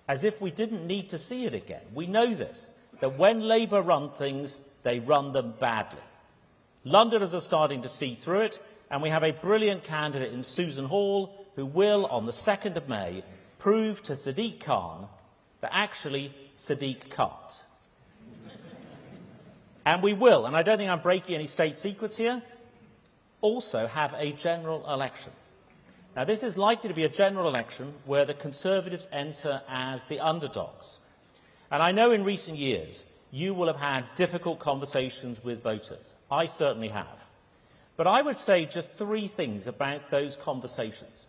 as if we didn't need to see it again. We know this, that when Labour run things, they run them badly. Londoners are starting to see through it, and we have a brilliant candidate in Susan Hall who will, on the 2nd of May, prove to Sadiq Khan that actually Sadiq can't. And we will, and I don't think I'm breaking any state secrets here, also have a general election. Now, this is likely to be a general election where the Conservatives enter as the underdogs. And I know in recent years you will have had difficult conversations with voters. I certainly have. But I would say just 3 things about those conversations.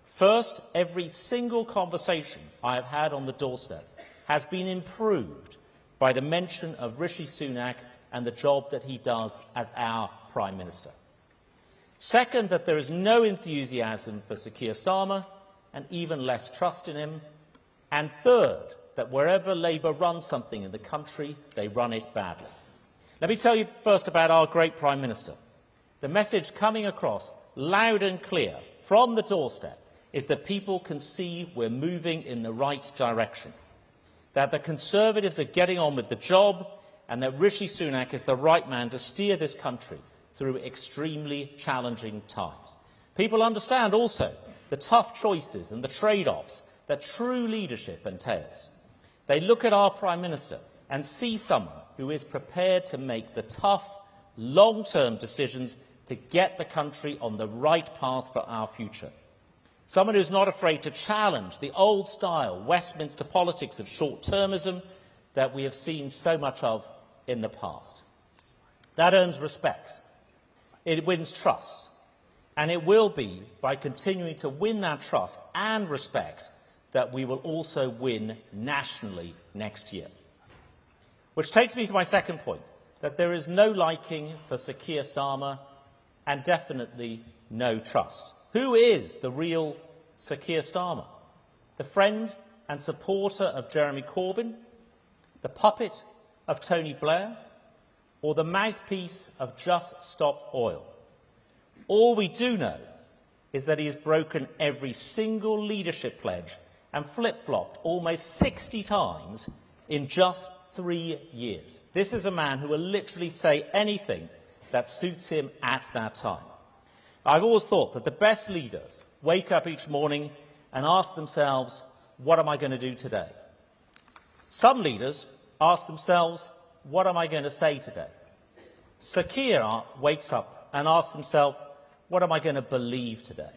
First, every single conversation I have had on the doorstep has been improved by the mention of Rishi Sunak and the job that he does as our Prime Minister. Second, that there is no enthusiasm for Sir Keir Starmer and even less trust in him. And third, that wherever Labour runs something in the country, they run it badly. Let me tell you first about our great Prime Minister. The message coming across loud and clear from the doorstep is that people can see we're moving in the right direction, that the Conservatives are getting on with the job, and that Rishi Sunak is the right man to steer this country through extremely challenging times. People understand also the tough choices and the trade-offs that true leadership entails. They look at our Prime Minister and see someone who is prepared to make the tough, long-term decisions to get the country on the right path for our future. Someone who is not afraid to challenge the old-style Westminster politics of short-termism that we have seen so much of in the past. That earns respect. It wins trust. And it will be by continuing to win that trust and respect that we will also win nationally next year. Which takes me to my second point, that there is no liking for Sir Keir Starmer and definitely no trust. Who is the real Sir Keir Starmer? The friend and supporter of Jeremy Corbyn? The puppet of Tony Blair? Or the mouthpiece of Just Stop Oil? All we do know is that he has broken every single leadership pledge and flip-flopped almost 60 times in just 3 years. This is a man who will literally say anything that suits him at that time. I've always thought that the best leaders wake up each morning and ask themselves, what am I going to do today? Some leaders ask themselves, what am I going to say today? Sir Keir wakes up and asks himself, what am I going to believe today?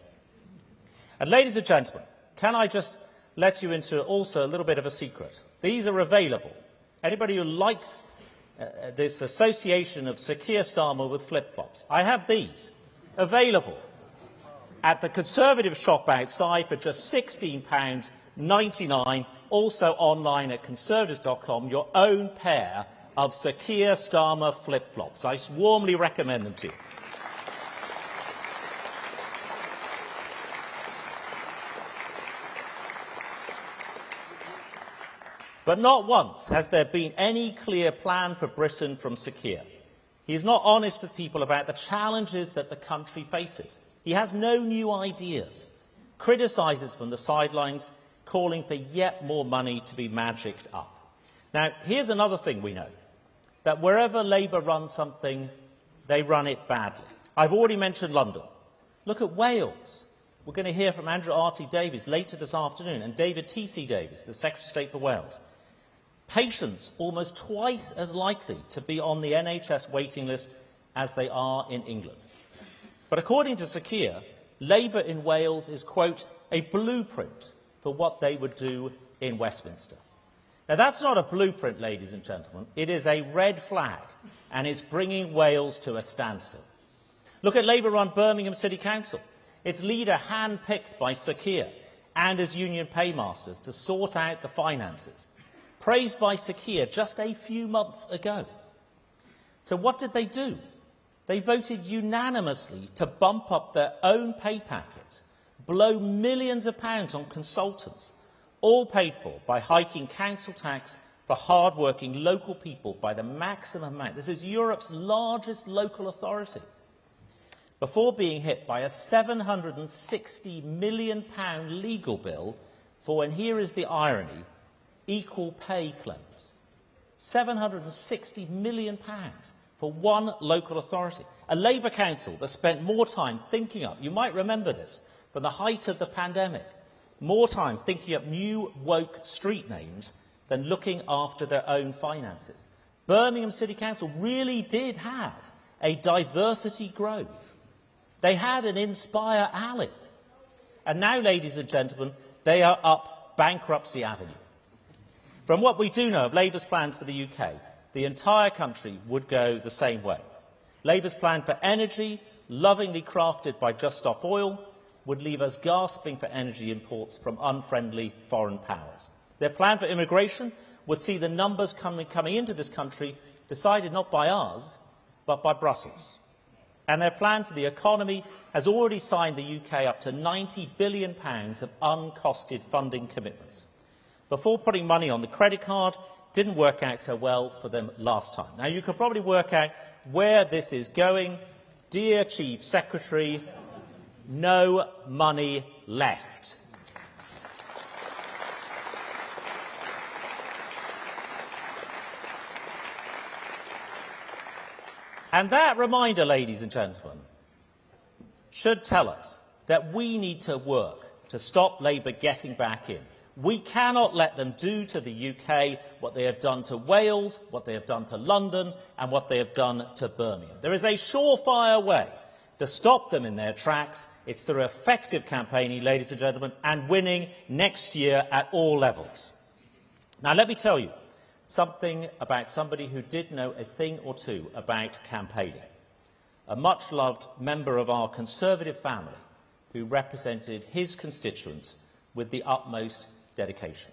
And ladies and gentlemen, can I just let you into also a little bit of a secret? These are available. Anybody who likes this association of Sir Keir Starmer with flip-flops, I have these available at the Conservative shop outside for just £16.99, also online at conservatives.com, your own pair of Sir Keir Starmer flip-flops. I warmly recommend them to you. But not once has there been any clear plan for Britain from Sir Keir. He is not honest with people about the challenges that the country faces. He has no new ideas, criticises from the sidelines, calling for yet more money to be magicked up. Now, here's another thing we know, that wherever Labour runs something, they run it badly. I've already mentioned London. Look at Wales. We're going to hear from Andrew Davies later this afternoon, and David T.C. Davies, the Secretary of State for Wales. Patients almost twice as likely to be on the NHS waiting list as they are in England. But according to Sir Keir, Labour in Wales is, quote, a blueprint for what they would do in Westminster. Now, that's not a blueprint, ladies and gentlemen. It is a red flag, and it's bringing Wales to a standstill. Look at Labour-run Birmingham City Council. Its leader handpicked by Sir Keir and his union paymasters to sort out the finances. Praised by Sir Keir just a few months ago. So what did they do? They voted unanimously to bump up their own pay packets, blow millions of pounds on consultants, all paid for by hiking council tax for hard-working local people by the maximum amount. This is Europe's largest local authority. Before being hit by a £760 million legal bill for, and here is the irony, equal pay claims. £760 million for one local authority. A Labour council that spent more time thinking up, you might remember this, from the height of the pandemic, more time thinking up new woke street names than looking after their own finances. Birmingham City Council really did have a diversity grove. They had an Inspire Alley. And now, ladies and gentlemen, they are up bankruptcy avenue. From what we do know of Labour's plans for the UK, the entire country would go the same way. Labour's plan for energy, lovingly crafted by Just Stop Oil, would leave us gasping for energy imports from unfriendly foreign powers. Their plan for immigration would see the numbers coming into this country decided not by us, but by Brussels. And their plan for the economy has already signed the UK up to £90 billion of uncosted funding commitments. Before putting money on the credit card, didn't work out so well for them last time. Now, you can probably work out where this is going. Dear Chief Secretary, no money left. And that reminder, ladies and gentlemen, should tell us that we need to work to stop Labour getting back in. We cannot let them do to the UK what they have done to Wales, what they have done to London, and what they have done to Birmingham. There is a surefire way to stop them in their tracks. It's through effective campaigning, ladies and gentlemen, and winning next year at all levels. Now, let me tell you something about somebody who did know a thing or two about campaigning. A much-loved member of our Conservative family who represented his constituents with the utmost dedication.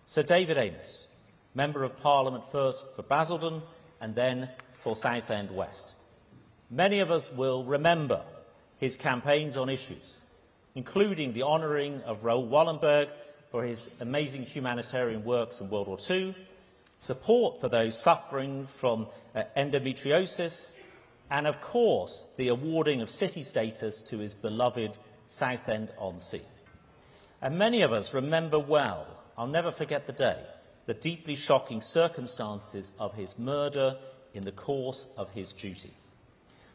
Sir David Amess, Member of Parliament first for Basildon and then for Southend West. Many of us will remember his campaigns on issues, including the honouring of Raoul Wallenberg for his amazing humanitarian works in World War II, support for those suffering from endometriosis, and, of course, the awarding of city status to his beloved Southend-on-Sea. And many of us remember well, I'll never forget the day, the deeply shocking circumstances of his murder in the course of his duty.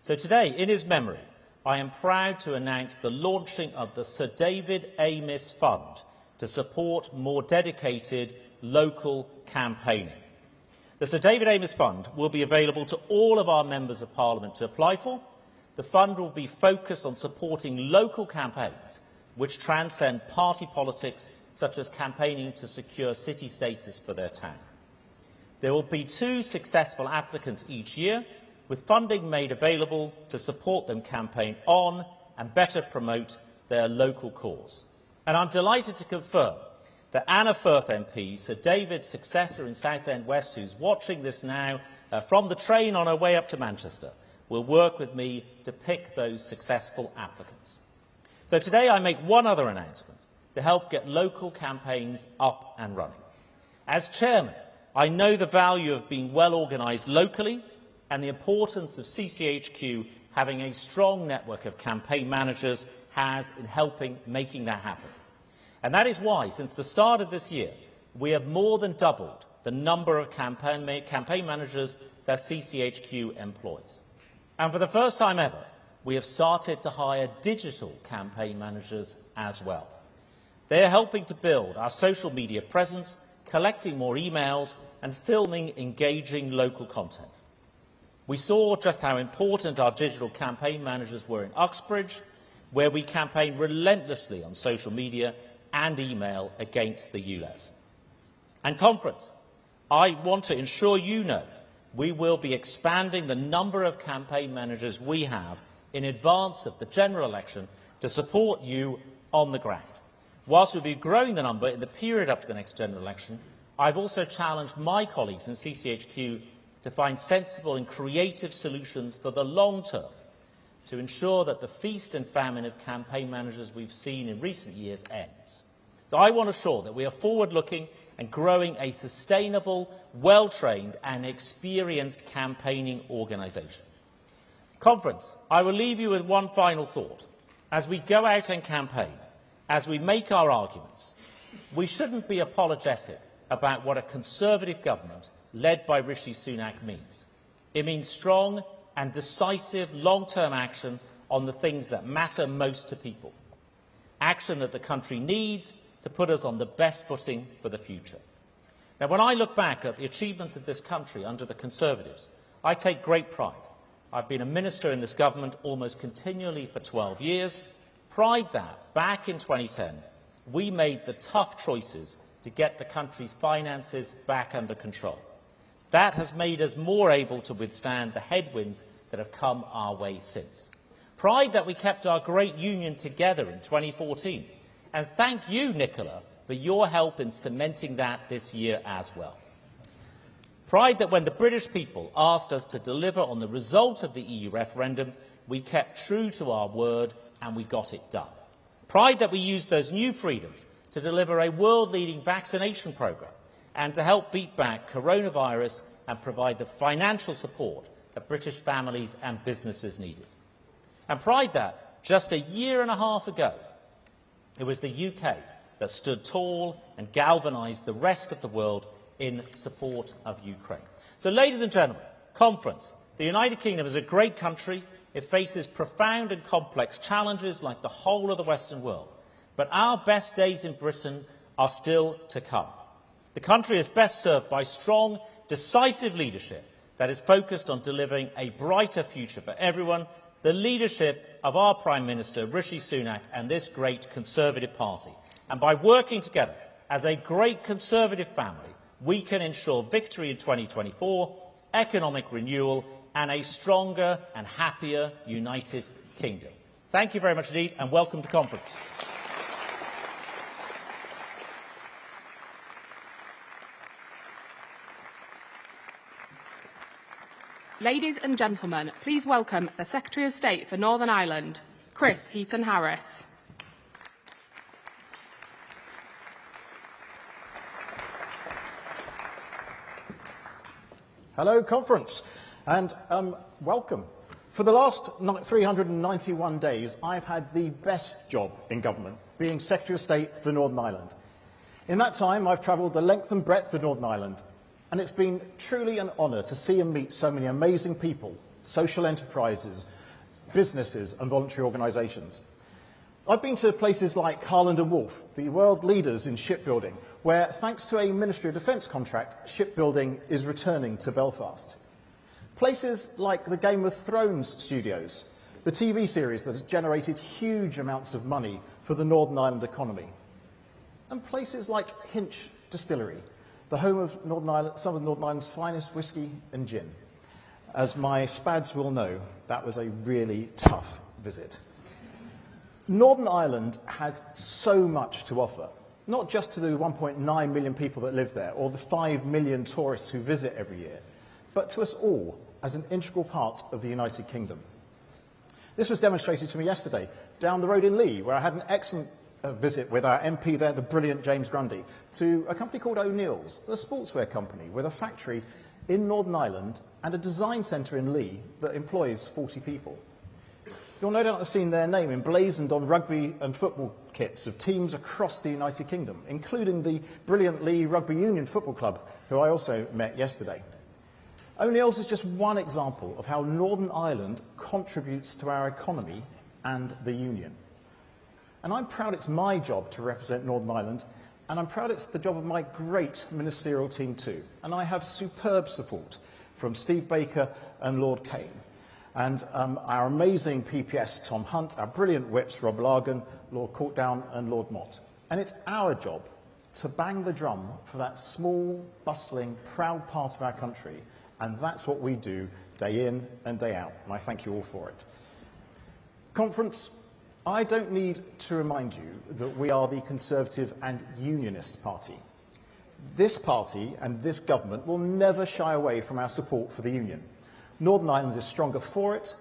So today, in his memory, I am proud to announce the launching of the Sir David Amess Fund to support more dedicated local campaigning. The Sir David Amess Fund will be available to all of our Members of Parliament to apply for. The fund will be focused on supporting local campaigns which transcend party politics, such as campaigning to secure city status for their town. There will be 2 successful applicants each year, with funding made available to support them campaign on and better promote their local cause. And I'm delighted to confirm that Anna Firth MP, Sir David's successor in Southend West, who's watching this now from the train on her way up to Manchester, will work with me to pick those successful applicants. So today I make one other announcement to help get local campaigns up and running. As chairman, I know the value of being well organised locally and the importance of CCHQ having a strong network of campaign managers has in helping making that happen. And that is why, since the start of this year, we have more than doubled the number of campaign managers that CCHQ employs. And for the first time ever, we have started to hire digital campaign managers as well. They are helping to build our social media presence, collecting more emails and filming engaging local content. We saw just how important our digital campaign managers were in Uxbridge, where we campaigned relentlessly on social media and email against the ULEZ. And Conference, I want to ensure you know we will be expanding the number of campaign managers we have in advance of the general election to support you on the ground. Whilst we'll be growing the number in the period up to the next general election, I've also challenged my colleagues in CCHQ to find sensible and creative solutions for the long term to ensure that the feast and famine of campaign managers we've seen in recent years ends. So I want to ensure that we are forward-looking and growing a sustainable, well-trained and experienced campaigning organisation. Conference, I will leave you with one final thought. As we go out and campaign, as we make our arguments, we shouldn't be apologetic about what a Conservative government led by Rishi Sunak means. It means strong and decisive long-term action on the things that matter most to people. Action that the country needs to put us on the best footing for the future. Now, when I look back at the achievements of this country under the Conservatives, I take great pride. I've been a minister in this government almost continually for 12 years. Pride that, back in 2010, we made the tough choices to get the country's finances back under control. That has made us more able to withstand the headwinds that have come our way since. Pride that we kept our great union together in 2014. And thank you, Nicola, for your help in cementing that this year as well. Pride that when the British people asked us to deliver on the result of the EU referendum, we kept true to our word and we got it done. Pride that we used those new freedoms to deliver a world-leading vaccination programme and to help beat back coronavirus and provide the financial support that British families and businesses needed. And pride that, just a year and a half ago, it was the UK that stood tall and galvanised the rest of the world in support of Ukraine. So, ladies and gentlemen, conference, the United Kingdom is a great country. It faces profound and complex challenges like the whole of the Western world. But our best days in Britain are still to come. The country is best served by strong, decisive leadership that is focused on delivering a brighter future for everyone, the leadership of our Prime Minister, Rishi Sunak, and this great Conservative Party. And by working together as a great Conservative family, we can ensure victory in 2024, economic renewal, and a stronger and happier United Kingdom. Thank you very much indeed, and welcome to conference. Ladies and gentlemen, please welcome the Secretary of State for Northern Ireland, Chris Heaton-Harris. Hello, conference, and welcome. For the last 391 days, I've had the best job in government, being Secretary of State for Northern Ireland. In that time, I've travelled the length and breadth of Northern Ireland, and it's been truly an honour to see and meet so many amazing people, social enterprises, businesses and voluntary organisations. I've been to places like Harland and Wolff, the world leaders in shipbuilding, where, thanks to a Ministry of Defence contract, shipbuilding is returning to Belfast. Places like the Game of Thrones studios, the TV series that has generated huge amounts of money for the Northern Ireland economy. And places like Hinch Distillery, the home of Northern Ireland, some of Northern Ireland's finest whisky and gin. As my spads will know, that was a really tough visit. Northern Ireland has so much to offer, not just to the 1.9 million people that live there or the 5 million tourists who visit every year, but to us all as an integral part of the United Kingdom. This was demonstrated to me yesterday down the road in Lee, where I had an excellent visit with our MP there, the brilliant James Grundy, to a company called O'Neill's, the sportswear company with a factory in Northern Ireland and a design centre in Lee that employs 40 people. You'll no doubt have seen their name emblazoned on rugby and football kits of teams across the United Kingdom, including the brilliant Lee Rugby Union Football Club, who I also met yesterday. O'Neill's is just one example of how Northern Ireland contributes to our economy and the Union. And I'm proud it's my job to represent Northern Ireland, and I'm proud it's the job of my great ministerial team too. And I have superb support from Steve Baker and Lord Kane, and our amazing PPS, Tom Hunt, our brilliant whips, Rob Largan, Lord Courtdown and Lord Mott. And it's our job to bang the drum for that small, bustling, proud part of our country, and that's what we do day in and day out, and I thank you all for it. Conference, I don't need to remind you that we are the Conservative and Unionist Party. This party and this government will never shy away from our support for the Union. Northern Ireland is stronger for it,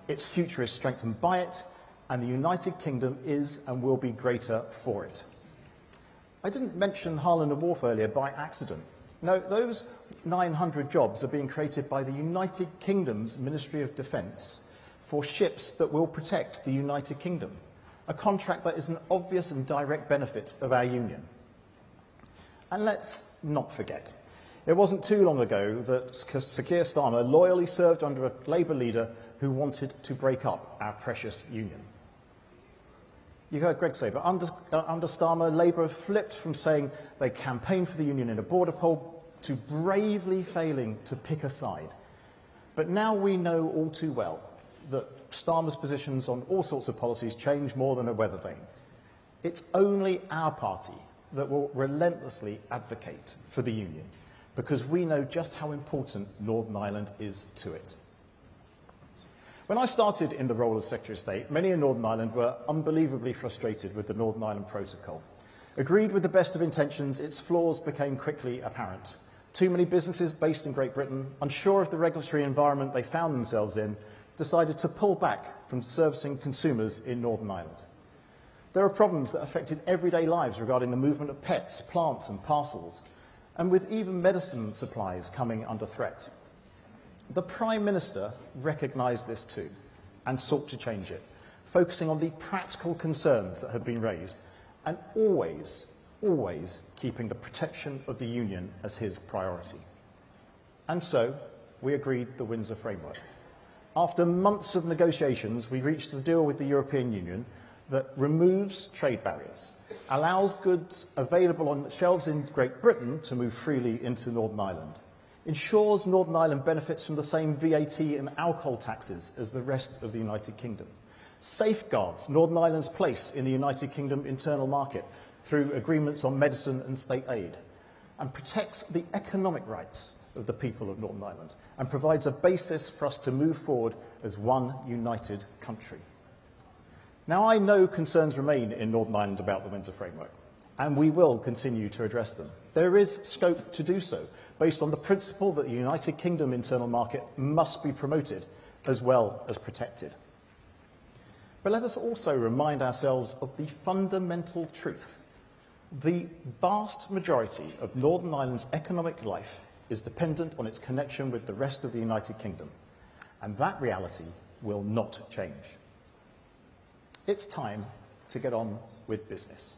its future is strengthened by it, and the United Kingdom is and will be greater for it. I didn't mention Harland and Wolff earlier by accident. No, those 900 jobs are being created by the United Kingdom's Ministry of Defence for ships that will protect the United Kingdom, a contract that is an obvious and direct benefit of our union. And let's not forget, it wasn't too long ago that Sir Keir Starmer loyally served under a Labour leader who wanted to break up our precious union. You heard Greg say, but under Starmer, Labour have flipped from saying they campaigned for the union in a border poll to bravely failing to pick a side. But now we know all too well that Starmer's positions on all sorts of policies change more than a weather vane. It's only our party that will relentlessly advocate for the union, because we know just how important Northern Ireland is to it. When I started in the role of Secretary of State, many in Northern Ireland were unbelievably frustrated with the Northern Ireland Protocol. Agreed with the best of intentions, its flaws became quickly apparent. Too many businesses based in Great Britain, unsure of the regulatory environment they found themselves in, decided to pull back from servicing consumers in Northern Ireland. There are problems that affected everyday lives regarding the movement of pets, plants and parcels, and with even medicine supplies coming under threat. The Prime Minister recognised this too and sought to change it, focusing on the practical concerns that had been raised and always keeping the protection of the Union as his priority. And so we agreed the Windsor Framework. After months of negotiations, we reached a deal with the European Union that removes trade barriers, allows goods available on shelves in Great Britain to move freely into Northern Ireland, ensures Northern Ireland benefits from the same VAT and alcohol taxes as the rest of the United Kingdom, safeguards Northern Ireland's place in the United Kingdom internal market through agreements on medicine and state aid, and protects the economic rights of the people of Northern Ireland, and provides a basis for us to move forward as one united country. Now, I know concerns remain in Northern Ireland about the Windsor Framework, and we will continue to address them. There is scope to do so, based on the principle that the United Kingdom internal market must be promoted as well as protected. But let us also remind ourselves of the fundamental truth. The vast majority of Northern Ireland's economic life is dependent on its connection with the rest of the United Kingdom, and that reality will not change. It's time to get on with business.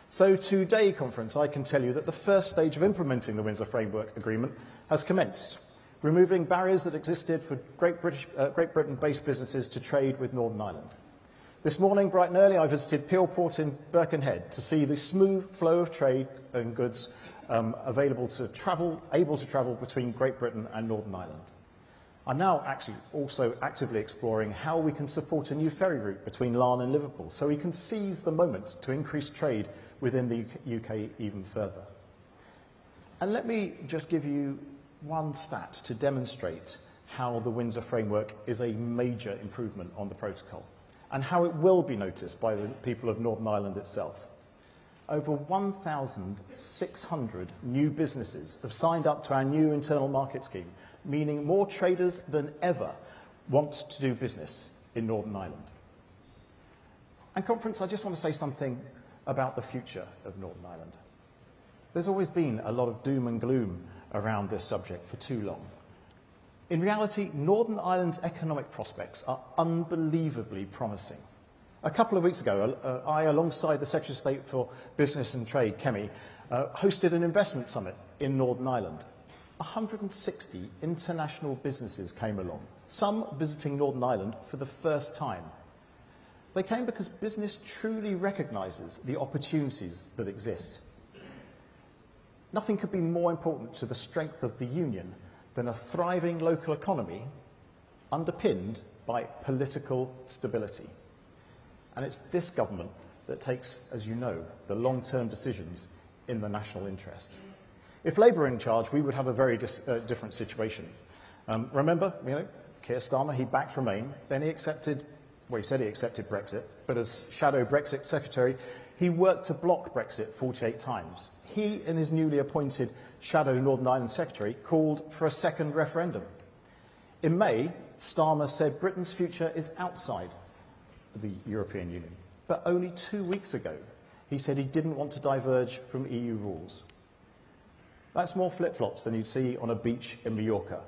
So today, conference, I can tell you that the first stage of implementing the Windsor Framework Agreement has commenced, removing barriers that existed for Great Britain-based businesses to trade with Northern Ireland. This morning, bright and early, I visited Peelport in Birkenhead to see the smooth flow of trade and goods able to travel between Great Britain and Northern Ireland. I'm now actually also actively exploring how we can support a new ferry route between Larne and Liverpool so we can seize the moment to increase trade within the UK even further. And let me just give you one stat to demonstrate how the Windsor Framework is a major improvement on the protocol and how it will be noticed by the people of Northern Ireland itself. Over 1,600 new businesses have signed up to our new internal market scheme, meaning more traders than ever want to do business in Northern Ireland. And conference, I just want to say something about the future of Northern Ireland. There's always been a lot of doom and gloom around this subject for too long. In reality, Northern Ireland's economic prospects are unbelievably promising. A couple of weeks ago, I, alongside the Secretary of State for Business and Trade, Kemi, hosted an investment summit in Northern Ireland. 160 international businesses came along, some visiting Northern Ireland for the first time. They came because business truly recognises the opportunities that exist. Nothing could be more important to the strength of the Union than a thriving local economy underpinned by political stability. And it's this government that takes, as you know, the long-term decisions in the national interest. If Labour were in charge, we would have a very different situation. Remember, Keir Starmer, he backed Remain, then he accepted, well, he said he accepted Brexit, but as shadow Brexit secretary, he worked to block Brexit 48 times. He and his newly appointed shadow Northern Ireland secretary called for a second referendum. In May, Starmer said Britain's future is outside the European Union. But only 2 weeks ago, he said he didn't want to diverge from EU rules. That's more flip-flops than you'd see on a beach in Mallorca.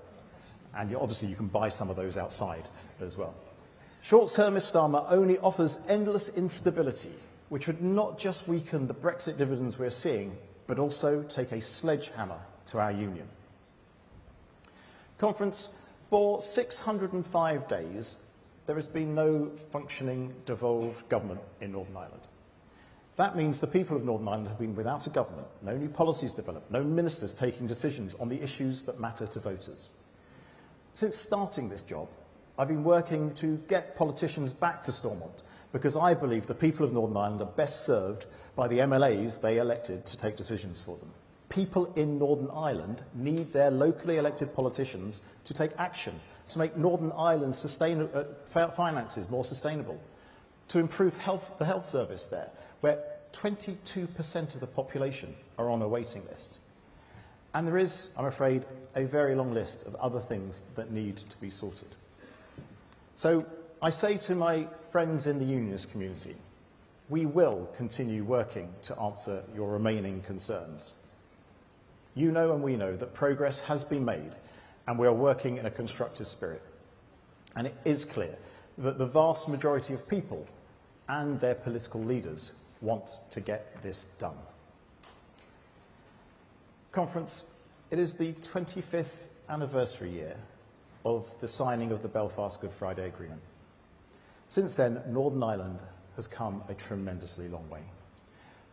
And obviously you can buy some of those outside as well. Short-termist Starmer only offers endless instability, which would not just weaken the Brexit dividends we're seeing, but also take a sledgehammer to our union. Conference, for 605 days, there has been no functioning devolved government in Northern Ireland. That means the people of Northern Ireland have been without a government, no new policies developed, no ministers taking decisions on the issues that matter to voters. Since starting this job, I've been working to get politicians back to Stormont because I believe the people of Northern Ireland are best served by the MLAs they elected to take decisions for them. People in Northern Ireland need their locally elected politicians to take action, to make Northern Ireland's finances more sustainable, to improve the health service there, where 22% of the population are on a waiting list. And there is, I'm afraid, a very long list of other things that need to be sorted. So I say to my friends in the unionist community, we will continue working to answer your remaining concerns. You know and we know that progress has been made and we are working in a constructive spirit. And it is clear that the vast majority of people and their political leaders want to get this done. Conference, it is the 25th anniversary year of the signing of the Belfast Good Friday Agreement. Since then, Northern Ireland has come a tremendously long way.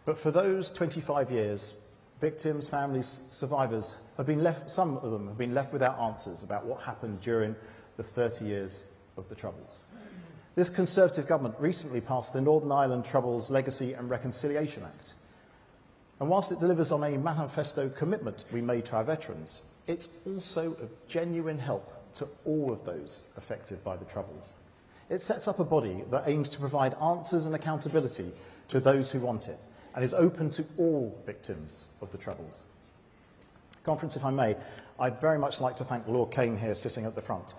But for those 25 years, victims, families, survivors have been left, some of them have been left without answers about what happened during the 30 years of the Troubles. This Conservative government recently passed the Northern Ireland Troubles Legacy and Reconciliation Act. And whilst it delivers on a manifesto commitment we made to our veterans, it's also of genuine help to all of those affected by the Troubles. It sets up a body that aims to provide answers and accountability to those who want it, and is open to all victims of the Troubles. Conference, if I may, I'd very much like to thank Lord Kane here sitting at the front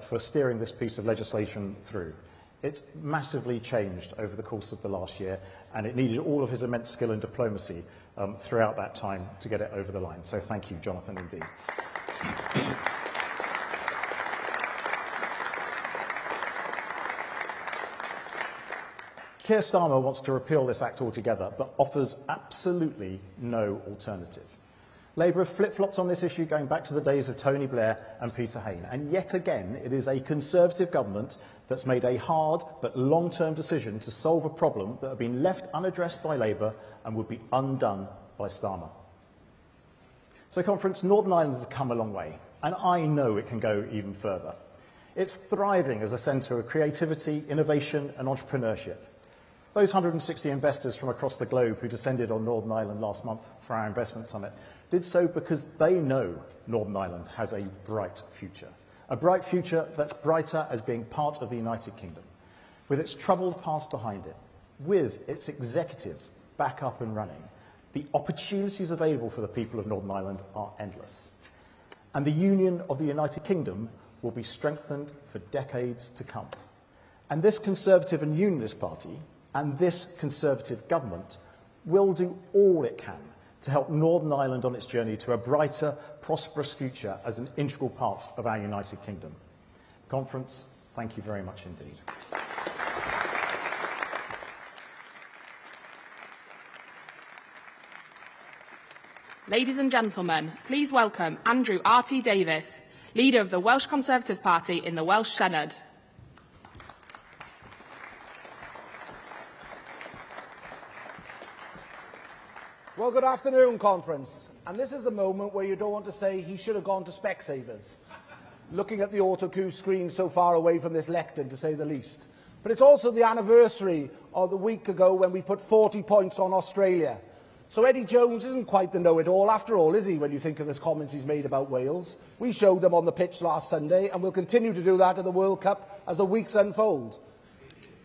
for steering this piece of legislation through. It's massively changed over the course of the last year, and it needed all of his immense skill and diplomacy throughout that time to get it over the line. So thank you, Jonathan, indeed. Keir Starmer wants to repeal this act altogether, but offers absolutely no alternative. Labour have flip-flopped on this issue going back to the days of Tony Blair and Peter Hain, and yet again it is a Conservative government that's made a hard but long-term decision to solve a problem that had been left unaddressed by Labour and would be undone by Starmer. So, Conference, Northern Ireland has come a long way, and I know it can go even further. It's thriving as a centre of creativity, innovation and entrepreneurship. Those 160 investors from across the globe who descended on Northern Ireland last month for our investment summit did so because they know Northern Ireland has a bright future that's brighter as being part of the United Kingdom, with its troubled past behind it, with its executive back up and running. The opportunities available for the people of Northern Ireland are endless. And the union of the United Kingdom will be strengthened for decades to come. And this Conservative and Unionist Party and this Conservative government will do all it can to help Northern Ireland on its journey to a brighter, prosperous future as an integral part of our United Kingdom. Conference, thank you very much indeed. Ladies and gentlemen, please welcome Andrew R.T. Davies, leader of the Welsh Conservative Party in the Welsh Senedd. Well, good afternoon, Conference. And this is the moment where you don't want to say he should have gone to Specsavers, looking at the auto-cue screen so far away from this lectern, to say the least. But it's also the anniversary of the week ago when we put 40 points on Australia. So Eddie Jones isn't quite the know-it-all after all, is he, when you think of the comments he's made about Wales? We showed them on the pitch last Sunday, and we'll continue to do that at the World Cup as the weeks unfold.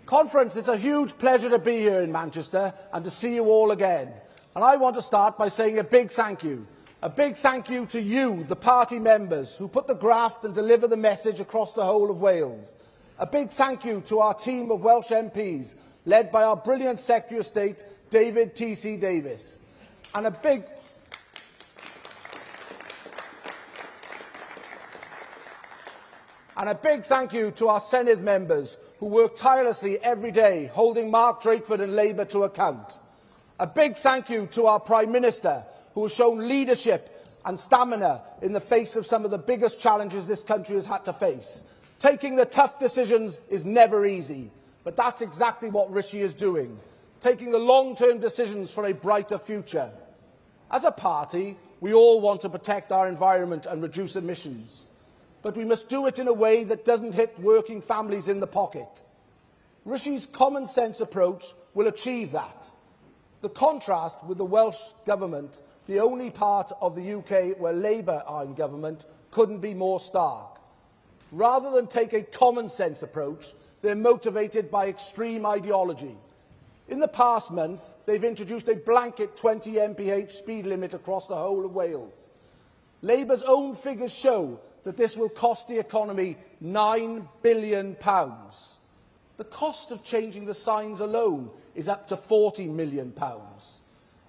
Conference, it's a huge pleasure to be here in Manchester and to see you all again. And I want to start by saying a big thank you. A big thank you to you, the party members, who put the graft and deliver the message across the whole of Wales. A big thank you to our team of Welsh MPs, led by our brilliant Secretary of State, David T.C. Davis. And a big thank you to our Senedd members, who work tirelessly every day, holding Mark Drakeford and Labour to account. A big thank you to our Prime Minister who has shown leadership and stamina in the face of some of the biggest challenges this country has had to face. Taking the tough decisions is never easy, but that's exactly what Rishi is doing, taking the long-term decisions for a brighter future. As a party, we all want to protect our environment and reduce emissions, but we must do it in a way that doesn't hit working families in the pocket. Rishi's common sense approach will achieve that. The contrast with the Welsh Government, the only part of the UK where Labour are in government, couldn't be more stark. Rather than take a common sense approach, they're motivated by extreme ideology. In the past month, they've introduced a blanket 20 mph speed limit across the whole of Wales. Labour's own figures show that this will cost the economy £9 billion. The cost of changing the signs alone is up to £40 million.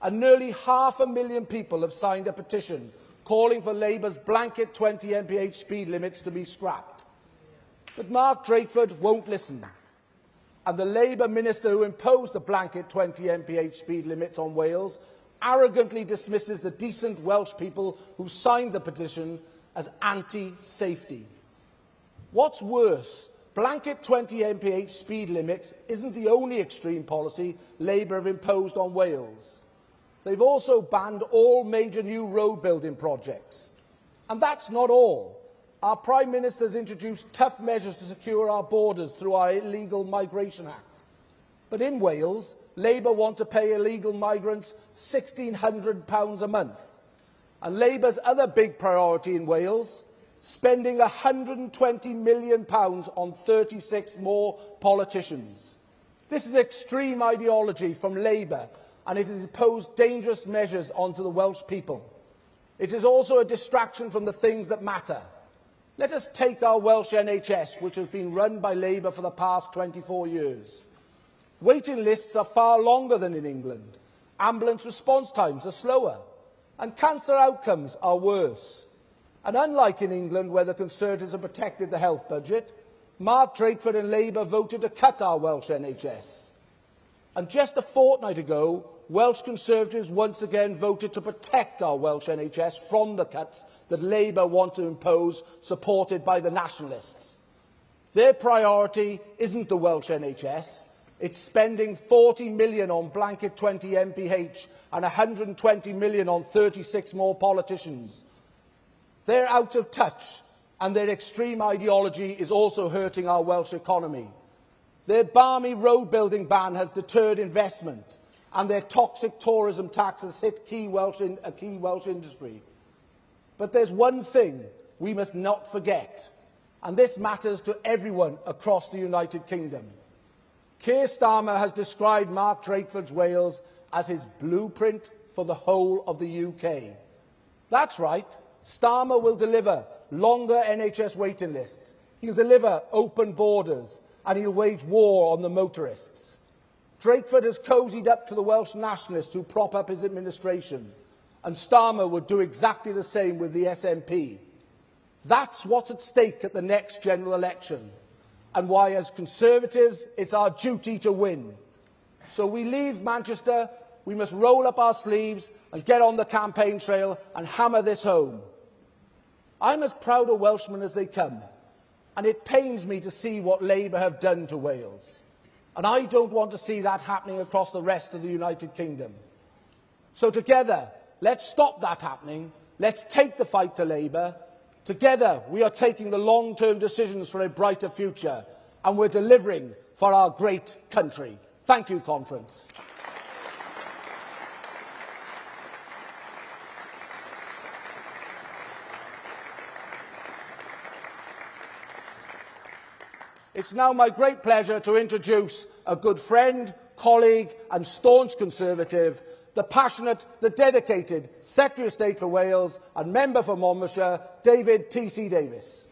And nearly 500,000 people have signed a petition calling for Labour's blanket 20 mph speed limits to be scrapped. But Mark Drakeford won't listen. And the Labour minister who imposed the blanket 20 mph speed limits on Wales arrogantly dismisses the decent Welsh people who signed the petition as anti-safety. What's worse, blanket 20 mph speed limits isn't the only extreme policy Labour have imposed on Wales. They've also banned all major new road building projects. And that's not all. Our Prime Minister has introduced tough measures to secure our borders through our Illegal Migration Act. But in Wales, Labour want to pay illegal migrants £1,600 a month. And Labour's other big priority in Wales, spending £120 million on 36 more politicians. This is extreme ideology from Labour, and it has imposed dangerous measures onto the Welsh people. It is also a distraction from the things that matter. Let us take our Welsh NHS, which has been run by Labour for the past 24 years. Waiting lists are far longer than in England. Ambulance response times are slower. And cancer outcomes are worse. And unlike in England, where the Conservatives have protected the health budget, Mark Drakeford and Labour voted to cut our Welsh NHS. And just a fortnight ago, Welsh Conservatives once again voted to protect our Welsh NHS from the cuts that Labour want to impose, supported by the Nationalists. Their priority isn't the Welsh NHS. It's spending £40 million on blanket 20 mph and £120 million on 36 more politicians. They're out of touch, and their extreme ideology is also hurting our Welsh economy. Their balmy road building ban has deterred investment, and their toxic tourism tax has hit a key Welsh industry. But there's one thing we must not forget, and this matters to everyone across the United Kingdom. Keir Starmer has described Mark Drakeford's Wales as his blueprint for the whole of the UK. That's right, Starmer will deliver longer NHS waiting lists, he'll deliver open borders, and he'll wage war on the motorists. Drakeford has cosied up to the Welsh Nationalists who prop up his administration, and Starmer would do exactly the same with the SNP. That's what's at stake at the next general election, and why, as Conservatives, it's our duty to win. So we leave Manchester, we must roll up our sleeves and get on the campaign trail and hammer this home. I'm as proud a Welshman as they come, and it pains me to see what Labour have done to Wales. And I don't want to see that happening across the rest of the United Kingdom. So together, let's stop that happening. Let's take the fight to Labour. Together, we are taking the long-term decisions for a brighter future, and we're delivering for our great country. Thank you, Conference. It's now my great pleasure to introduce a good friend, colleague and staunch Conservative, the passionate, the dedicated Secretary of State for Wales and Member for Monmouthshire, David T.C. Davis.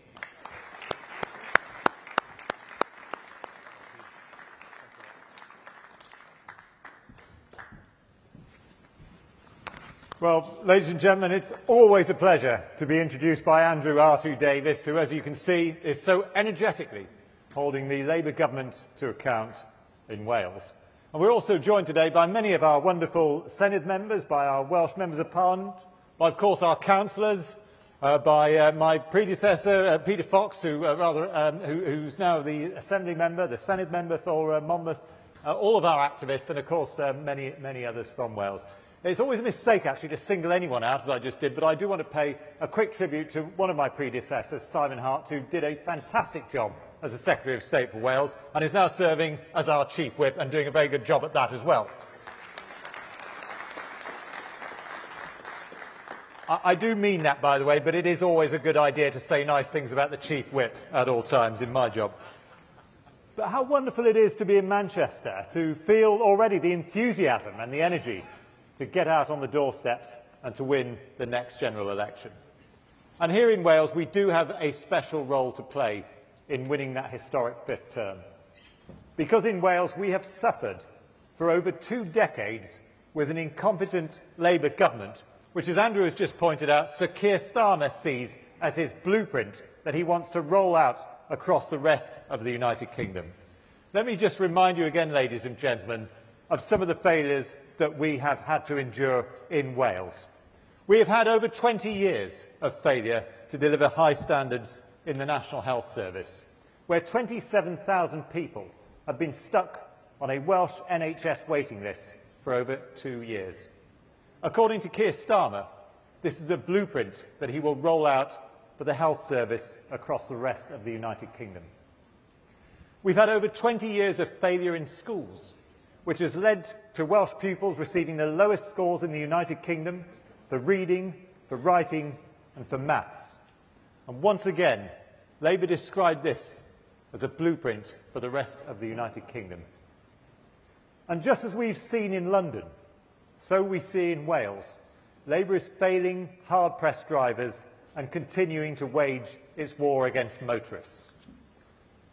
Well, ladies and gentlemen, it's always a pleasure to be introduced by Andrew R2 Davis, who, as you can see, is so energetically holding the Labour government to account in Wales. And we're also joined today by many of our wonderful Senedd members, by our Welsh members of Parliament, by, of course, our councillors, by my predecessor, Peter Fox, who's now the Assembly member, the Senedd member for Monmouth, all of our activists, and, of course, many others from Wales. It's always a mistake, actually, to single anyone out, as I just did, but I do want to pay a quick tribute to one of my predecessors, Simon Hart, who did a fantastic job as the Secretary of State for Wales and is now serving as our Chief Whip and doing a very good job at that as well. I do mean that, by the way, but it is always a good idea to say nice things about the Chief Whip at all times in my job. But how wonderful it is to be in Manchester, to feel already the enthusiasm and the energy to get out on the doorsteps and to win the next general election. And here in Wales, we do have a special role to play in winning that historic fifth term. Because in Wales, we have suffered for over 2 decades with an incompetent Labour government, which, as Andrew has just pointed out, Sir Keir Starmer sees as his blueprint that he wants to roll out across the rest of the United Kingdom. Let me just remind you again, ladies and gentlemen, of some of the failures that we have had to endure in Wales. We have had over 20 years of failure to deliver high standards in the National Health Service, where 27,000 people have been stuck on a Welsh NHS waiting list for over 2 years. According to Keir Starmer, this is a blueprint that he will roll out for the health service across the rest of the United Kingdom. We've had over 20 years of failure in schools, which has led to Welsh pupils receiving the lowest scores in the United Kingdom for reading, for writing and for maths. And once again, Labour described this as a blueprint for the rest of the United Kingdom. And just as we've seen in London, so we see in Wales, Labour is failing hard-pressed drivers and continuing to wage its war against motorists.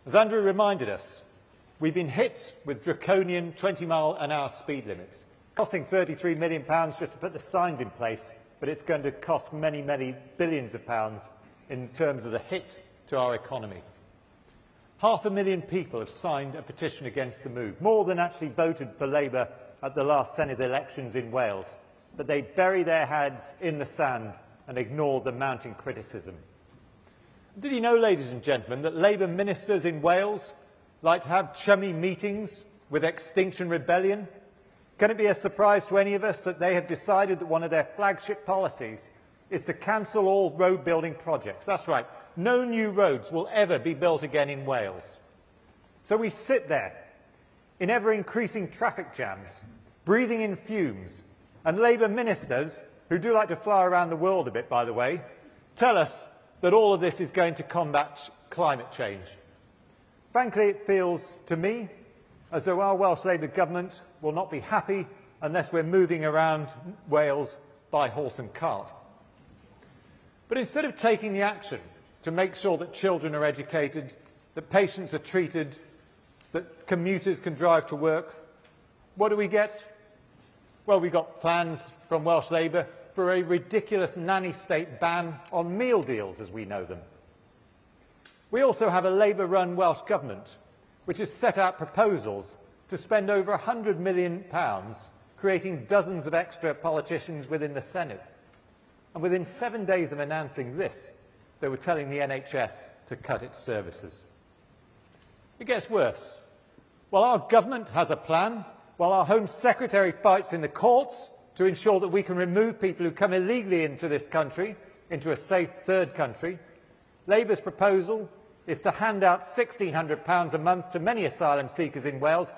As Andrew reminded us, we've been hit with draconian 20-mile-an-hour speed limits, costing £33 million just to put the signs in place, but it's going to cost many, many billions of pounds in terms of the hit to our economy. 500,000 people have signed a petition against the move, more than actually voted for Labour at the last Senedd elections in Wales, but they bury their heads in the sand and ignore the mounting criticism. Did you know, ladies and gentlemen, that Labour ministers in Wales like to have chummy meetings with Extinction Rebellion? Can it be a surprise to any of us that they have decided that one of their flagship policies is to cancel all road building projects? That's right, no new roads will ever be built again in Wales. So we sit there in ever-increasing traffic jams, breathing in fumes, and Labour ministers, who do like to fly around the world a bit, by the way, tell us that all of this is going to combat climate change. Frankly, it feels to me as though our Welsh Labour government will not be happy unless we're moving around Wales by horse and cart. But instead of taking the action to make sure that children are educated, that patients are treated, that commuters can drive to work, what do we get? Well, we got plans from Welsh Labour for a ridiculous nanny state ban on meal deals as we know them. We also have a Labour-run Welsh Government which has set out proposals to spend over £100 million creating dozens of extra politicians within the Senedd. And within 7 days of announcing this, they were telling the NHS to cut its services. It gets worse. While our government has a plan, while our Home Secretary fights in the courts to ensure that we can remove people who come illegally into this country, into a safe third country, Labour's proposal is to hand out £1,600 a month to many asylum seekers in Wales,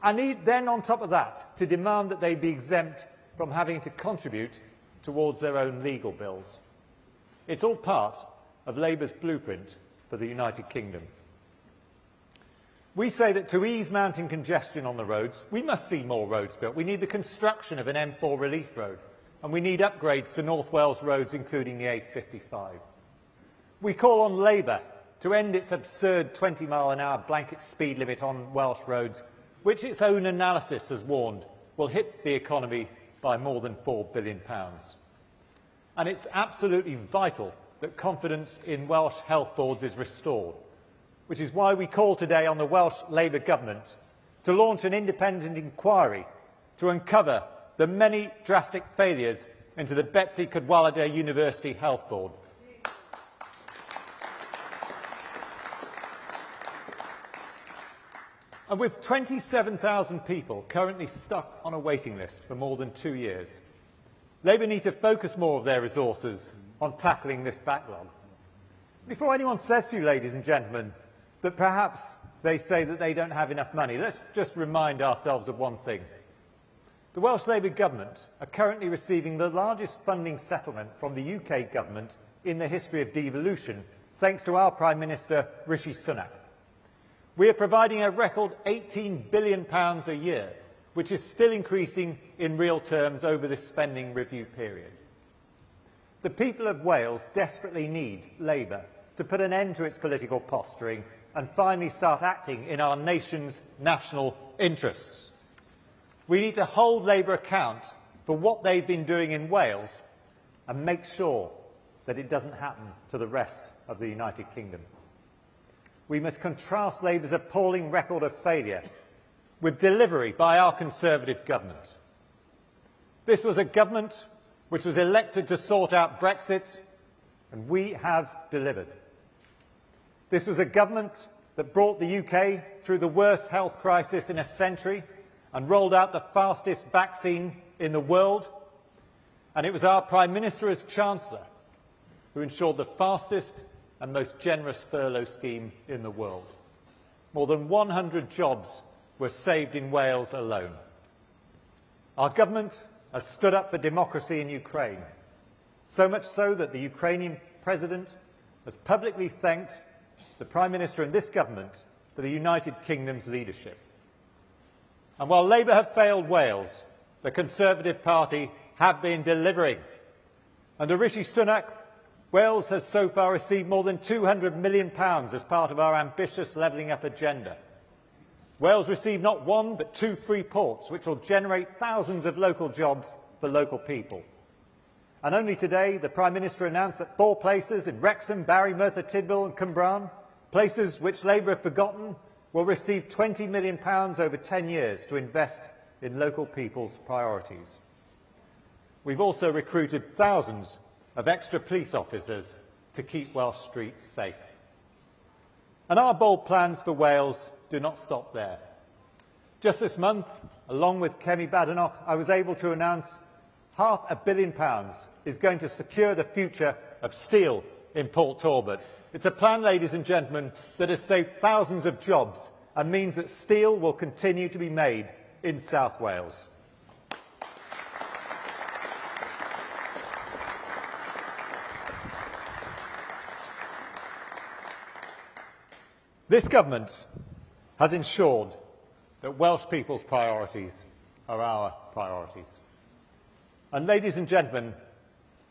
and then on top of that to demand that they be exempt from having to contribute towards their own legal bills. It's all part of Labour's blueprint for the United Kingdom. We say that to ease mounting congestion on the roads, we must see more roads built. We need the construction of an M4 relief road, and we need upgrades to North Wales roads, including the A55. We call on Labour to end its absurd 20-mile-an-hour blanket speed limit on Welsh roads, which its own analysis has warned will hit the economy by more than £4 billion. And it's absolutely vital that confidence in Welsh health boards is restored, which is why we call today on the Welsh Labour government to launch an independent inquiry to uncover the many drastic failures into the Betsy Cadwallader University Health Board. And with 27,000 people currently stuck on a waiting list for more than 2 years, Labour need to focus more of their resources on tackling this backlog. Before anyone says to you, ladies and gentlemen, that perhaps they say that they don't have enough money, let's just remind ourselves of one thing. The Welsh Labour Government are currently receiving the largest funding settlement from the UK Government in the history of devolution, thanks to our Prime Minister, Rishi Sunak. We are providing a record £18 billion a year, which is still increasing in real terms over this spending review period. The people of Wales desperately need Labour to put an end to its political posturing and finally start acting in our nation's national interests. We need to hold Labour account for what they've been doing in Wales and make sure that it doesn't happen to the rest of the United Kingdom. We must contrast Labour's appalling record of failure with delivery by our Conservative government. This was a government which was elected to sort out Brexit, and we have delivered. This was a government that brought the UK through the worst health crisis in a century and rolled out the fastest vaccine in the world. And it was our Prime Minister as Chancellor who ensured the fastest and most generous furlough scheme in the world. More than 100 jobs were saved in Wales alone. Our government has stood up for democracy in Ukraine, so much so that the Ukrainian President has publicly thanked the Prime Minister and this government for the United Kingdom's leadership. And while Labour have failed Wales, the Conservative Party have been delivering. Under Rishi Sunak, Wales has so far received more than £200 million as part of our ambitious levelling up agenda. Wales received not one but 2 free ports, which will generate thousands of local jobs for local people. And only today, the Prime Minister announced that 4 places in Wrexham, Barry, Merthyr Tydfil and Cwmbran, places which Labour have forgotten, will receive £20 million over 10 years to invest in local people's priorities. We've also recruited thousands of extra police officers to keep Welsh streets safe. And our bold plans for Wales do not stop there. Just this month, along with Kemi Badenoch, I was able to announce £500 million is going to secure the future of steel in Port Talbot. It's a plan, ladies and gentlemen, that has saved thousands of jobs and means that steel will continue to be made in South Wales. This government has ensured that Welsh people's priorities are our priorities. And ladies and gentlemen,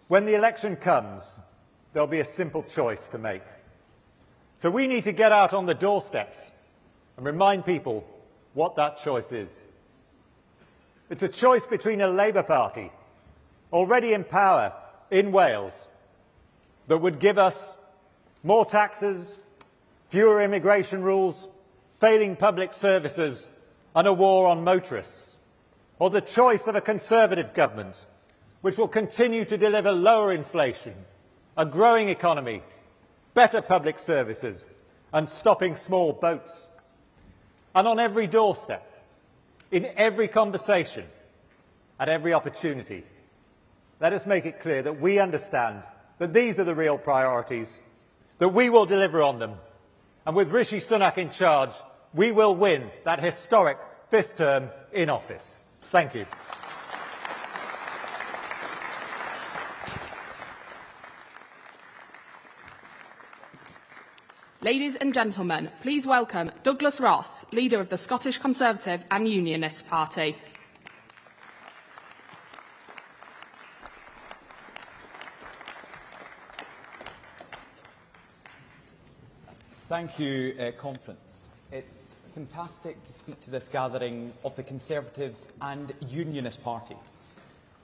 when the election comes, there'll be a simple choice to make. So we need to get out on the doorsteps and remind people what that choice is. It's a choice between a Labour Party, already in power in Wales, that would give us more taxes, fewer immigration rules, failing public services and a war on motorists, or the choice of a Conservative government which will continue to deliver lower inflation, a growing economy, better public services and stopping small boats. And on every doorstep, in every conversation, at every opportunity, let us make it clear that we understand that these are the real priorities, that we will deliver on them. And with Rishi Sunak in charge, we will win that historic 5th term in office. Thank you. Ladies and gentlemen, please welcome Douglas Ross, leader of the Scottish Conservative and Unionist Party. Thank you, Conference. It's fantastic to speak to this gathering of the Conservative and Unionist Party.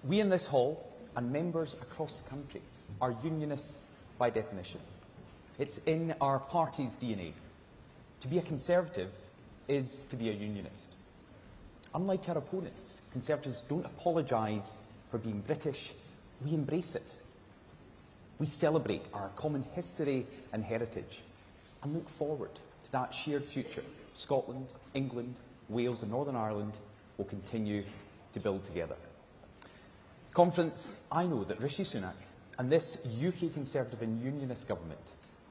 We in this hall and members across the country are Unionists by definition. It's in our party's DNA. To be a Conservative is to be a unionist. Unlike our opponents, Conservatives don't apologise for being British, we embrace it. We celebrate our common history and heritage and look forward to that shared future Scotland, England, Wales and Northern Ireland will continue to build together. Conference, I know that Rishi Sunak and this UK Conservative and Unionist government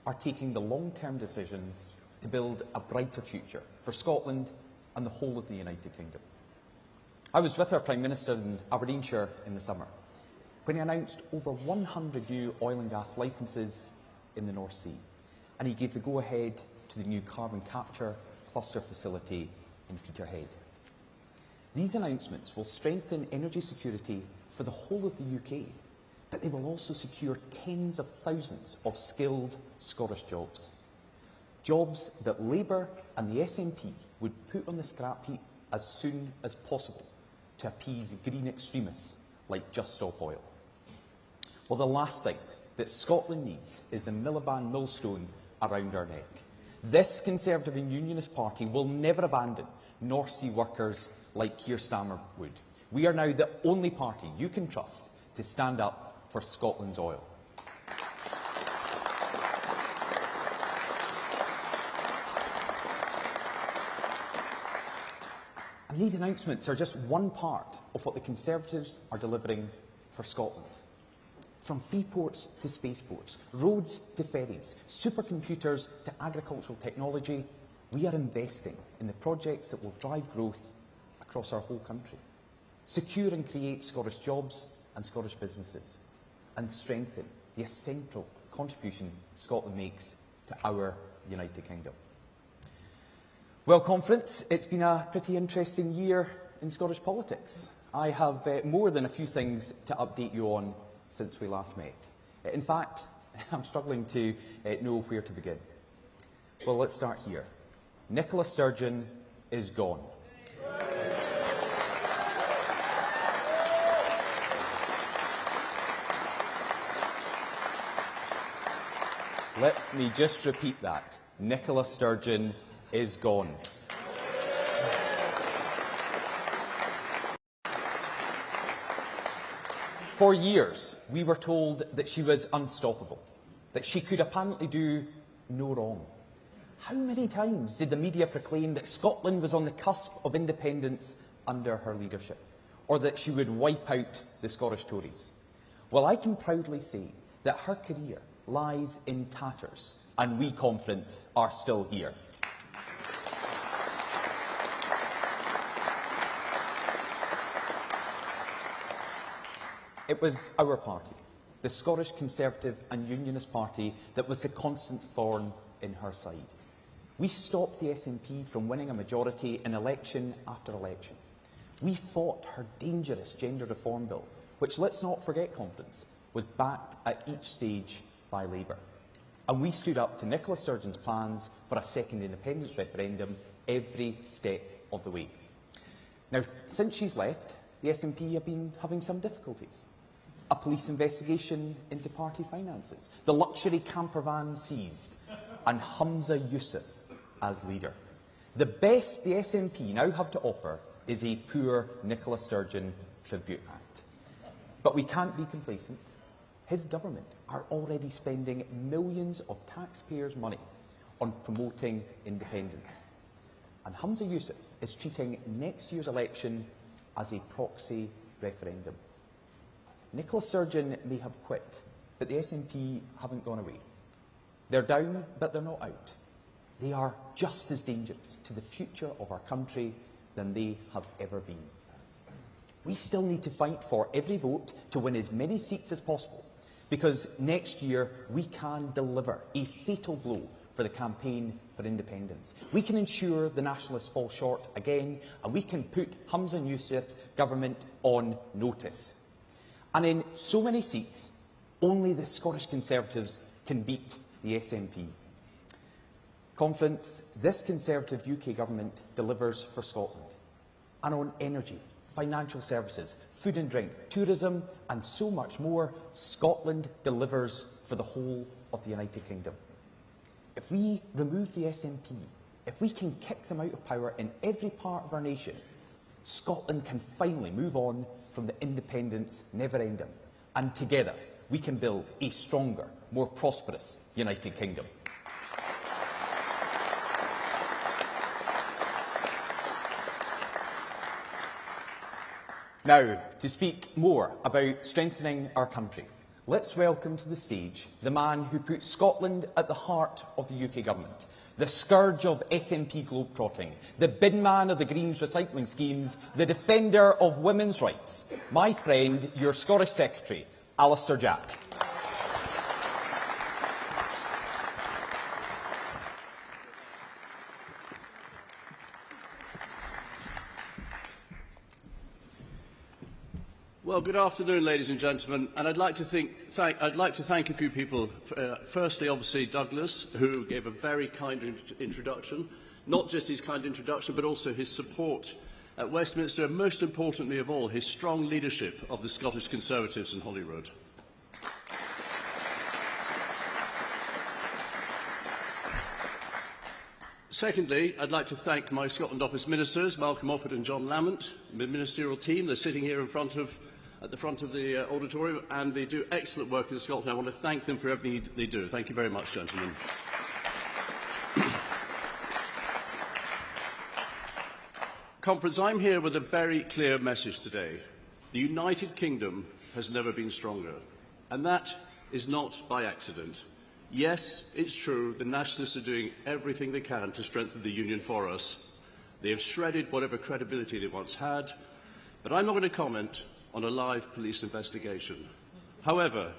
are taking the long-term decisions to build a brighter future for Scotland and the whole of the United Kingdom. I was with our Prime Minister in Aberdeenshire in the summer when he announced over 100 new oil and gas licences in the North Sea, and he gave the go-ahead to the new carbon capture cluster facility in Peterhead. These announcements will strengthen energy security for the whole of the UK, but they will also secure tens of thousands of skilled Scottish jobs. Jobs that Labour and the SNP would put on the scrap heap as soon as possible to appease green extremists like Just Stop Oil. Well, the last thing that Scotland needs is the Miliband millstone around our neck. This Conservative and Unionist party will never abandon North Sea workers like Keir Starmer would. We are now the only party you can trust to stand up for Scotland's oil. And these announcements are just one part of what the Conservatives are delivering for Scotland. From free ports to spaceports, roads to ferries, supercomputers to agricultural technology, we are investing in the projects that will drive growth across our whole country, secure and create Scottish jobs and Scottish businesses, and strengthen the essential contribution Scotland makes to our United Kingdom. Well, Conference, it's been a pretty interesting year in Scottish politics. I have more than a few things to update you on since we last met. In fact, I'm struggling to know where to begin. Well, let's start here. Nicola Sturgeon is gone. Let me just repeat that. Nicola Sturgeon is gone. For years, we were told that she was unstoppable, that she could apparently do no wrong. How many times did the media proclaim that Scotland was on the cusp of independence under her leadership, or that she would wipe out the Scottish Tories? Well, I can proudly say that her career lies in tatters, and we, Conference, are still here. It was our party, the Scottish Conservative and Unionist Party, that was the constant thorn in her side. We stopped the SNP from winning a majority in election after election. We fought her dangerous gender reform bill, which, let's not forget, Conference, was backed at each stage by Labour. And we stood up to Nicola Sturgeon's plans for a second independence referendum every step of the way. Now, since she's left, the SNP have been having some difficulties. A police investigation into party finances, the luxury camper van seized, and Humza Yousaf as leader. The best the SNP now have to offer is a poor Nicola Sturgeon Tribute Act. But we can't be complacent. His government are already spending millions of taxpayers' money on promoting independence. And Humza Yousaf is treating next year's election as a proxy referendum. Nicola Sturgeon may have quit, but the SNP haven't gone away. They're down, but they're not out. They are just as dangerous to the future of our country than they have ever been. We still need to fight for every vote to win as many seats as possible, because next year we can deliver a fatal blow for the campaign for independence. We can ensure the Nationalists fall short again, and we can put Humza Yousaf's government on notice. And in so many seats, only the Scottish Conservatives can beat the SNP. Conference, this Conservative UK government delivers for Scotland. And on energy, financial services, food and drink, tourism and so much more, Scotland delivers for the whole of the United Kingdom. If we remove the SNP, if we can kick them out of power in every part of our nation, Scotland can finally move on from the independence never-ending. And together, we can build a stronger, more prosperous United Kingdom. Now, to speak more about strengthening our country, let's welcome to the stage the man who put Scotland at the heart of the UK Government, the scourge of SNP globetrotting, the bin man of the Greens recycling schemes, the defender of women's rights, my friend, your Scottish Secretary, Alister Jack. Well, good afternoon, ladies and gentlemen, and I'd like to thank a few people. Firstly, obviously, Douglas, who gave a very kind introduction, not just his kind introduction, but also his support at Westminster, and most importantly of all, his strong leadership of the Scottish Conservatives in Holyrood. Secondly, I'd like to thank my Scotland Office ministers, Malcolm Offord and John Lamont, the ministerial team. They're sitting here at the front of the auditorium, and they do excellent work in Scotland. I want to thank them for everything they do. Thank you very much, gentlemen. Conference, I'm here with a very clear message today. The United Kingdom has never been stronger, and that is not by accident. Yes, it's true, the Nationalists are doing everything they can to strengthen the Union for us. They have shredded whatever credibility they once had, but I'm not going to comment on a live police investigation. However,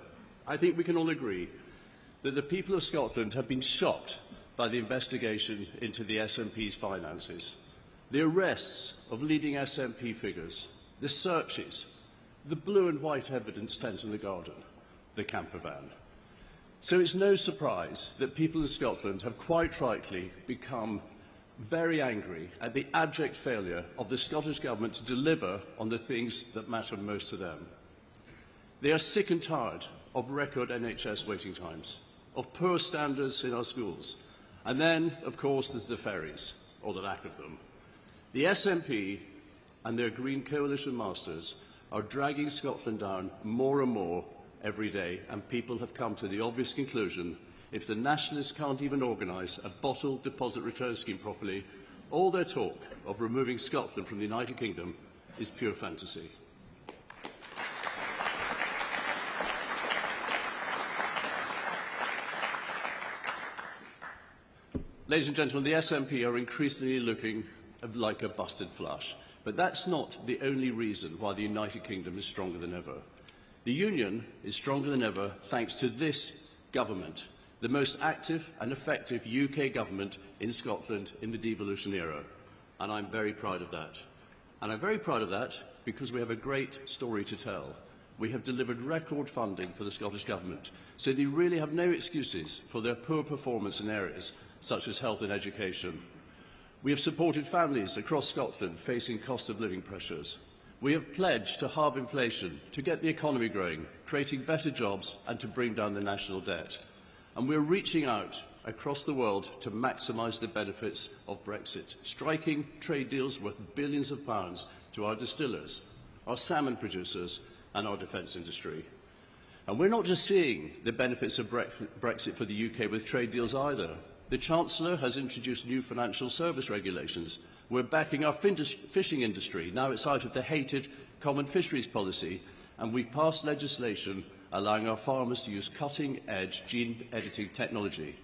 I think we can all agree that the people of Scotland have been shocked by the investigation into the SNP's finances, the arrests of leading SNP figures, the searches, the blue and white evidence tent in the garden, the camper van. So it's no surprise that people in Scotland have quite rightly become very angry at the abject failure of the Scottish Government to deliver on the things that matter most to them. They are sick and tired of record NHS waiting times, of poor standards in our schools, and then, of course, there's the ferries, or the lack of them. The SNP and their Green Coalition masters are dragging Scotland down more and more every day, and people have come to the obvious conclusion: if the Nationalists can't even organise a bottle deposit return scheme properly, all their talk of removing Scotland from the United Kingdom is pure fantasy. Ladies and gentlemen, the SNP are increasingly looking like a busted flush, but that's not the only reason why the United Kingdom is stronger than ever. The Union is stronger than ever thanks to this government, the most active and effective UK government in Scotland in the devolution era. And I'm very proud of that. And I'm very proud of that because we have a great story to tell. We have delivered record funding for the Scottish Government, so they really have no excuses for their poor performance in areas such as health and education. We have supported families across Scotland facing cost of living pressures. We have pledged to halve inflation, to get the economy growing, creating better jobs and to bring down the national debt. And we're reaching out across the world to maximise the benefits of Brexit, striking trade deals worth billions of pounds to our distillers, our salmon producers and our defence industry. And we're not just seeing the benefits of Brexit for the UK with trade deals either. The Chancellor has introduced new financial service regulations. We're backing our fishing industry. Now it's out of the hated common fisheries policy, and we've passed legislation allowing our farmers to use cutting-edge gene editing technology.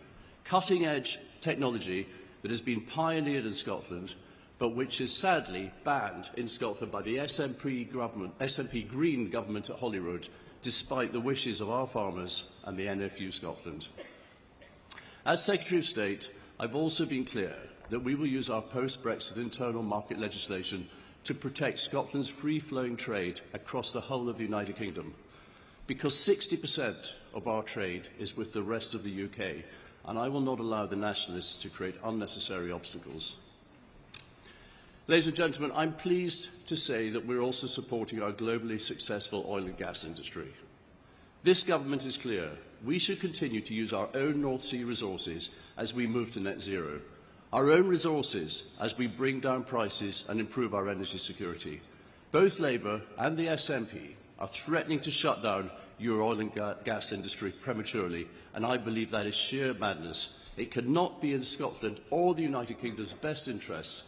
Cutting-edge technology that has been pioneered in Scotland, but which is sadly banned in Scotland by the SNP Green government at Holyrood, despite the wishes of our farmers and the NFU Scotland. As Secretary of State, I've also been clear that we will use our post-Brexit internal market legislation to protect Scotland's free-flowing trade across the whole of the United Kingdom, because 60% of our trade is with the rest of the UK, and I will not allow the Nationalists to create unnecessary obstacles. Ladies and gentlemen, I'm pleased to say that we're also supporting our globally successful oil and gas industry. This government is clear. We should continue to use our own North Sea resources as we move to net zero. our own resources as we bring down prices and improve our energy security. Both Labour and the SNP are threatening to shut down your oil and gas industry prematurely, and I believe that is sheer madness. It cannot be in Scotland or the United Kingdom's best interests.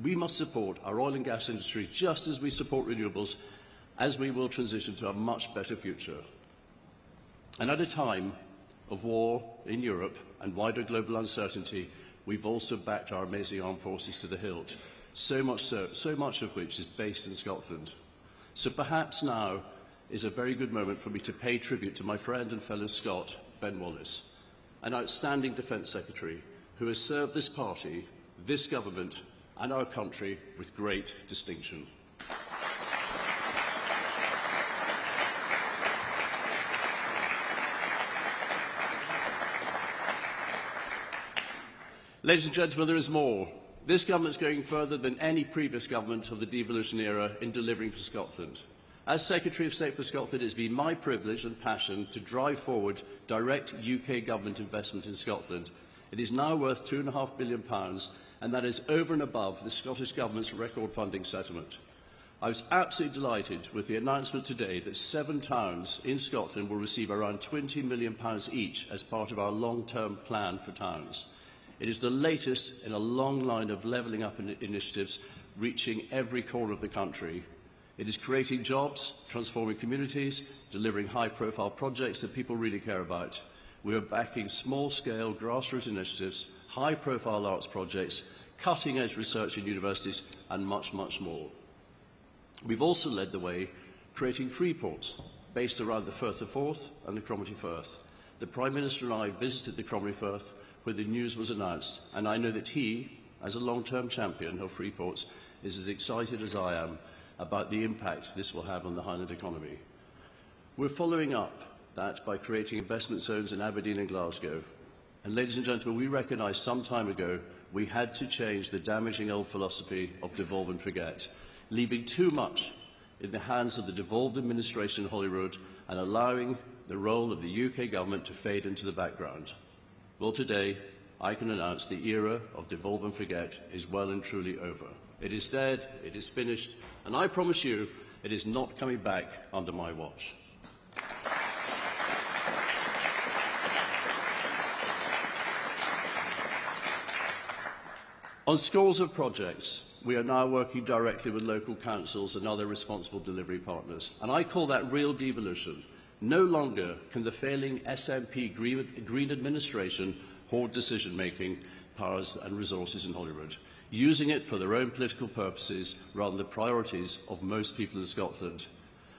We must support our oil and gas industry just as we support renewables, as we will transition to a much better future. And at a time of war in Europe and wider global uncertainty, we've also backed our amazing armed forces to the hilt, so much of which is based in Scotland. So perhaps now is a very good moment for me to pay tribute to my friend and fellow Scot, Ben Wallace, an outstanding Defence Secretary who has served this party, this government and our country with great distinction. Ladies and gentlemen, there is more. This government is going further than any previous government of the devolution era in delivering for Scotland. As Secretary of State for Scotland, it has been my privilege and passion to drive forward direct UK government investment in Scotland. It is now worth £2.5 billion, and that is over and above the Scottish Government's record funding settlement. I was absolutely delighted with the announcement today that 7 towns in Scotland will receive around £20 million each as part of our long-term plan for towns. It is the latest in a long line of levelling up initiatives reaching every corner of the country. It is creating jobs, transforming communities, delivering high-profile projects that people really care about. We are backing small-scale grassroots initiatives, high-profile arts projects, cutting-edge research in universities, and much, much more. We've also led the way creating free ports based around the Firth of Forth and the Cromarty Firth. The Prime Minister and I visited the Cromarty Firth where the news was announced, and I know that he, as a long-term champion of free ports, is as excited as I am about the impact this will have on the Highland economy. We're following up that by creating investment zones in Aberdeen and Glasgow. And ladies and gentlemen, we recognised some time ago we had to change the damaging old philosophy of devolve and forget, leaving too much in the hands of the devolved administration in Holyrood and allowing the role of the UK government to fade into the background. Well, today, I can announce the era of devolve and forget is well and truly over. It is dead, it is finished, and I promise you, it is not coming back under my watch. On scores of projects, we are now working directly with local councils and other responsible delivery partners, and I call that real devolution. No longer can the failing SNP Green administration hoard decision-making powers and resources in Holyrood, using it for their own political purposes rather than the priorities of most people in Scotland.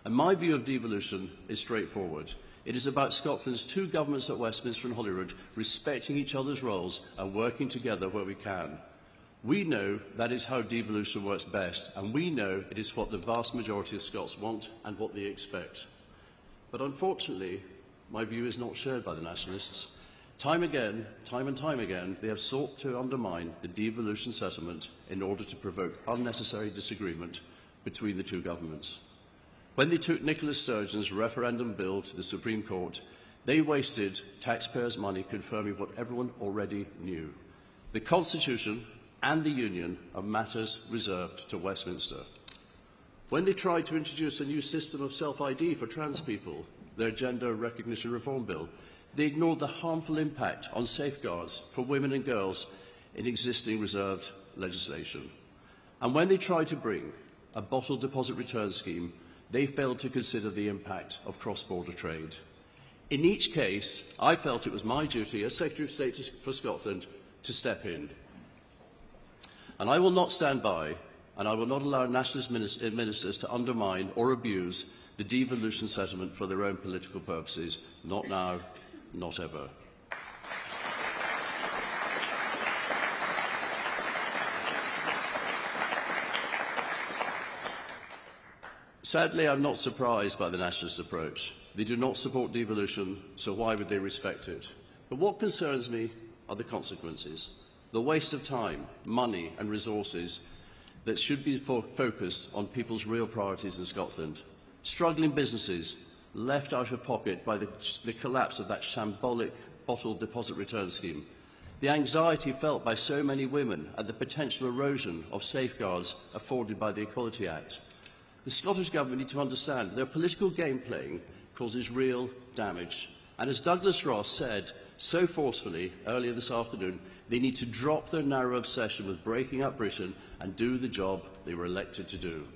And my view of devolution is straightforward. It is about Scotland's 2 governments at Westminster and Holyrood respecting each other's roles and working together where we can. We know that is how devolution works best, and we know it is what the vast majority of Scots want and what they expect. But unfortunately, my view is not shared by the nationalists. Time and time again, they have sought to undermine the devolution settlement in order to provoke unnecessary disagreement between the 2 governments. When they took Nicola Sturgeon's referendum bill to the Supreme Court, they wasted taxpayers' money confirming what everyone already knew. The Constitution and the Union are matters reserved to Westminster. When they tried to introduce a new system of self-ID for trans people, their Gender Recognition Reform Bill, they ignored the harmful impact on safeguards for women and girls in existing reserved legislation. And when they tried to bring a bottle deposit return scheme, they failed to consider the impact of cross-border trade. In each case, I felt it was my duty as Secretary of State for Scotland to step in. And I will not stand by, and I will not allow nationalist ministers to undermine or abuse the devolution settlement for their own political purposes. Not now, not ever. Sadly, I'm not surprised by the nationalist approach. They do not support devolution, so why would they respect it? But what concerns me are the consequences. The waste of time, money and resources that should be focused on people's real priorities in Scotland. Struggling businesses left out of pocket by the collapse of that shambolic bottle deposit return scheme. the anxiety felt by so many women at the potential erosion of safeguards afforded by the Equality Act. The Scottish Government need to understand that their political game playing causes real damage. And as Douglas Ross said so forcefully earlier this afternoon, they need to drop their narrow obsession with breaking up Britain and do the job they were elected to do.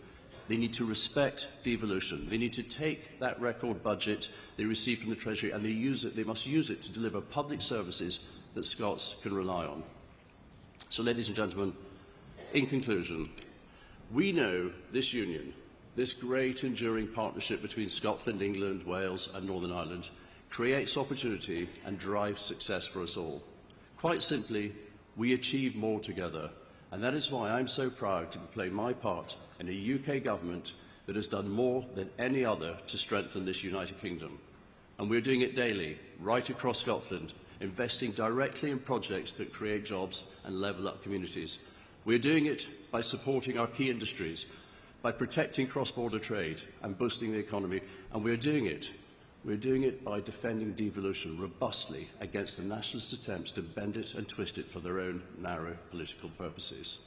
They need to respect devolution. They need to take that record budget they receive from the Treasury and they must use it to deliver public services that Scots can rely on. So, ladies and gentlemen, in conclusion, we know this union, this great enduring partnership between Scotland, England, Wales and Northern Ireland, creates opportunity and drives success for us all. Quite simply, we achieve more together, and that is why I'm so proud to be playing my part in a UK government that has done more than any other to strengthen this United Kingdom. And we're doing it daily, right across Scotland, investing directly in projects that create jobs and level up communities. We're doing it by supporting our key industries, by protecting cross-border trade and boosting the economy, and we're doing it by defending devolution robustly against the nationalist attempts to bend it and twist it for their own narrow political purposes.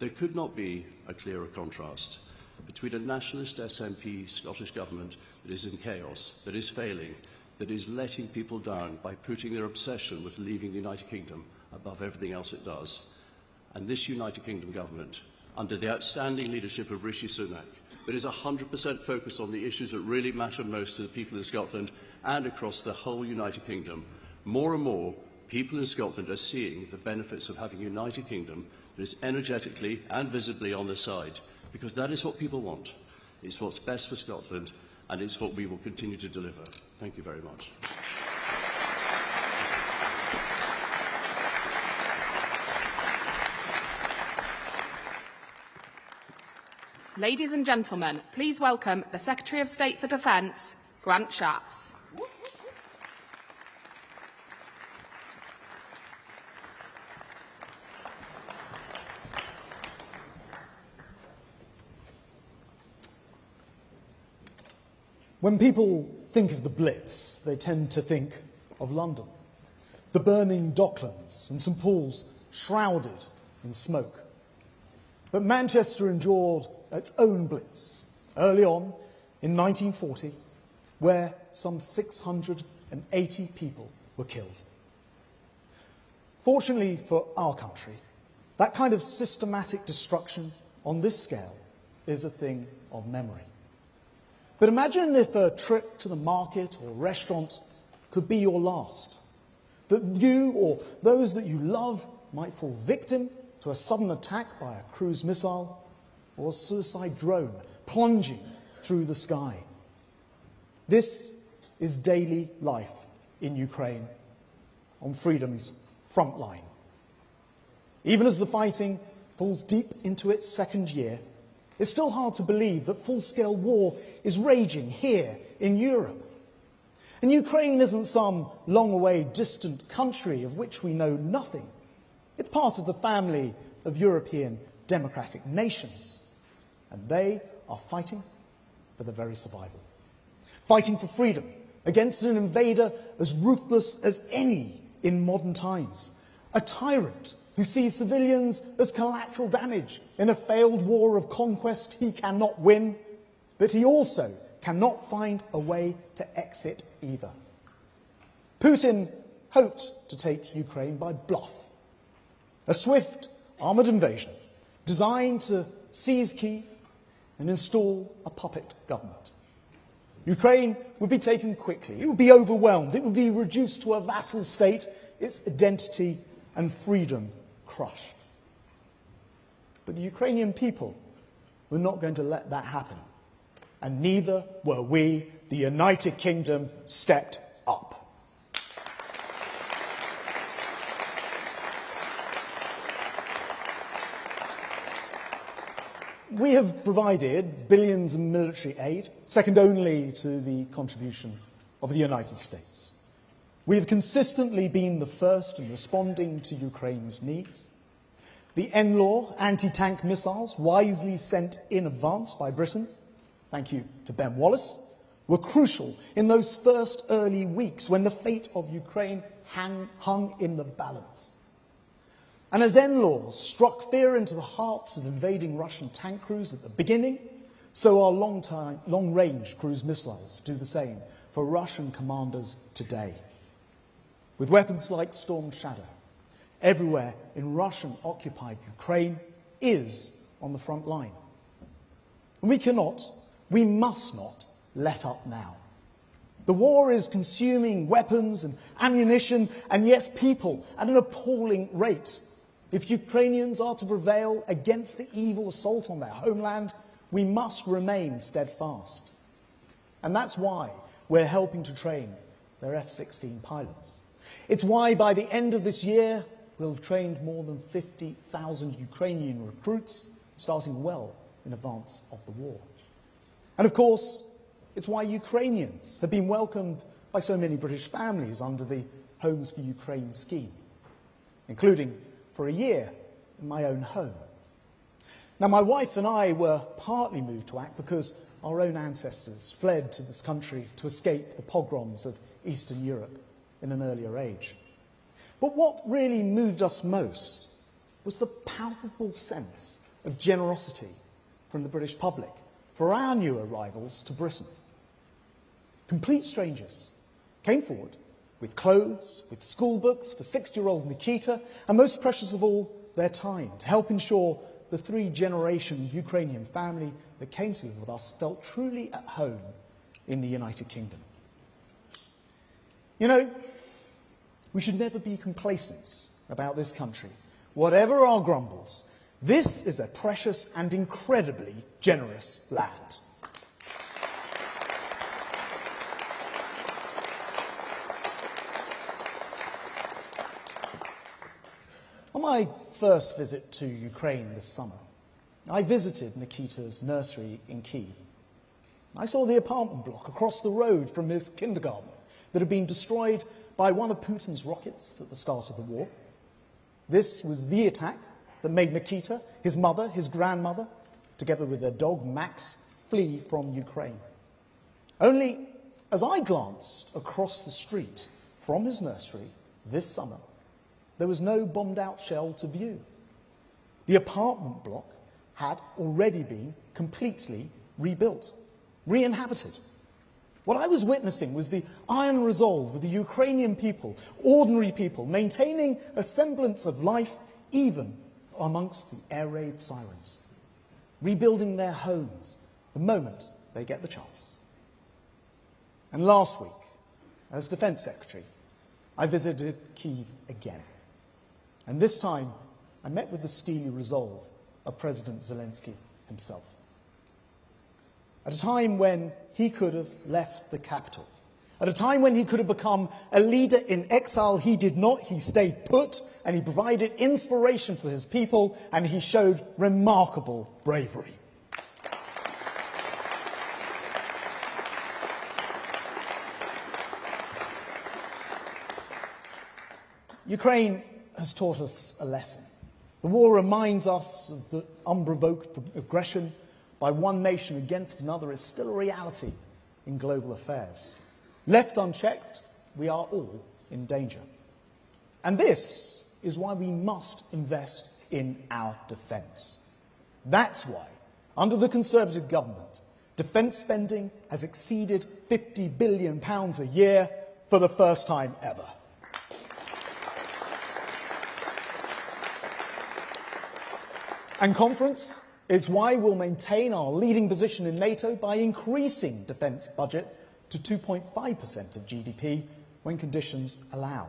There could not be a clearer contrast between a nationalist SNP Scottish Government that is in chaos, that is failing, that is letting people down by putting their obsession with leaving the United Kingdom above everything else it does, and this United Kingdom Government, under the outstanding leadership of Rishi Sunak, that is 100% focused on the issues that really matter most to the people in Scotland and across the whole United Kingdom. More and more, people in Scotland are seeing the benefits of having a United Kingdom that is energetically and visibly on their side, because that is what people want. It's what's best for Scotland, and it's what we will continue to deliver. Thank you very much. Ladies and gentlemen, please welcome the Secretary of State for Defence, Grant Shapps. When people think of the Blitz, they tend to think of London, the burning Docklands and St Paul's shrouded in smoke. But Manchester endured its own Blitz early on in 1940, where some 680 people were killed. Fortunately for our country, that kind of systematic destruction on this scale is a thing of memory. But imagine if a trip to the market or restaurant could be your last, that you or those that you love might fall victim to a sudden attack by a cruise missile or a suicide drone plunging through the sky. This is daily life in Ukraine, on freedom's front line. Even as the fighting falls deep into its second year, it's still hard to believe that full-scale war is raging here in Europe. And Ukraine isn't some long-away, distant country of which we know nothing. It's part of the family of European democratic nations. And they are fighting for their very survival. Fighting for freedom against an invader as ruthless as any in modern times. A tyrant who sees civilians as collateral damage in a failed war of conquest he cannot win, but he also cannot find a way to exit either. Putin hoped to take Ukraine by bluff. A swift armoured invasion designed to seize Kyiv and install a puppet government. Ukraine would be taken quickly. It would be overwhelmed. It would be reduced to a vassal state, its identity and freedom crushed. But the Ukrainian people were not going to let that happen. And neither were we. The United Kingdom stepped up. We have provided billions in military aid, second only to the contribution of the United States. We have consistently been the first in responding to Ukraine's needs. The NLAW anti-tank missiles, wisely sent in advance by Britain, thank you to Ben Wallace, were crucial in those first early weeks when the fate of Ukraine hung in the balance. And as NLAWs struck fear into the hearts of invading Russian tank crews at the beginning, so our long-range cruise missiles do the same for Russian commanders today. With weapons like Storm Shadow, everywhere in Russian-occupied Ukraine is on the front line. And we must not let up now. The war is consuming weapons and ammunition and, yes, people at an appalling rate. If Ukrainians are to prevail against the evil assault on their homeland, we must remain steadfast. And that's why we're helping to train their F-16 pilots. It's why by the end of this year, we'll have trained more than 50,000 Ukrainian recruits, starting well in advance of the war. And of course, it's why Ukrainians have been welcomed by so many British families under the Homes for Ukraine scheme, including for a year in my own home. Now, my wife and I were partly moved to act because our own ancestors fled to this country to escape the pogroms of Eastern Europe in an earlier age. But what really moved us most was the palpable sense of generosity from the British public for our new arrivals to Britain. Complete strangers came forward with clothes, with school books for 6-year-old Nikita, and most precious of all, their time to help ensure the 3-generation Ukrainian family that came to live with us felt truly at home in the United Kingdom. You know, we should never be complacent about this country. Whatever our grumbles, this is a precious and incredibly generous land. On my first visit to Ukraine this summer, I visited Nikita's nursery in Kyiv. I saw the apartment block across the road from his kindergarten that had been destroyed by one of Putin's rockets at the start of the war. This was the attack that made Nikita, his mother, his grandmother, together with their dog Max, flee from Ukraine. Only as I glanced across the street from his nursery this summer, there was no bombed-out shell to view. The apartment block had already been completely rebuilt, re-inhabited. What I was witnessing was the iron resolve of the Ukrainian people, ordinary people, maintaining a semblance of life even amongst the air raid sirens, rebuilding their homes the moment they get the chance. And last week, as Defence Secretary, I visited Kyiv again. And this time, I met with the steely resolve of President Zelensky himself. At a time when he could have left the capital, at a time when he could have become a leader in exile, he did not. He stayed put, and he provided inspiration for his people, and he showed remarkable bravery. Ukraine has taught us a lesson. The war reminds us of the unprovoked aggression by one nation against another is still a reality in global affairs. Left unchecked, we are all in danger. And this is why we must invest in our defence. That's why, under the Conservative government, defence spending has exceeded £50 billion a year for the first time ever. And conference, it's why we'll maintain our leading position in NATO by increasing defence budget to 2.5% of GDP when conditions allow.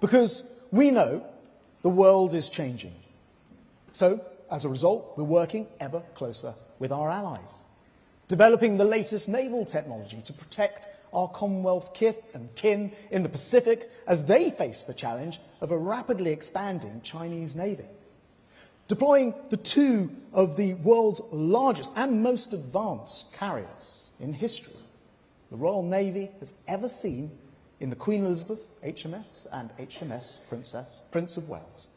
Because we know the world is changing. So, as a result, we're working ever closer with our allies, developing the latest naval technology to protect our Commonwealth kith and kin in the Pacific as they face the challenge of a rapidly expanding Chinese navy. Deploying the 2 of the world's largest and most advanced carriers in history the Royal Navy has ever seen in the Queen Elizabeth HMS and HMS Prince of Wales.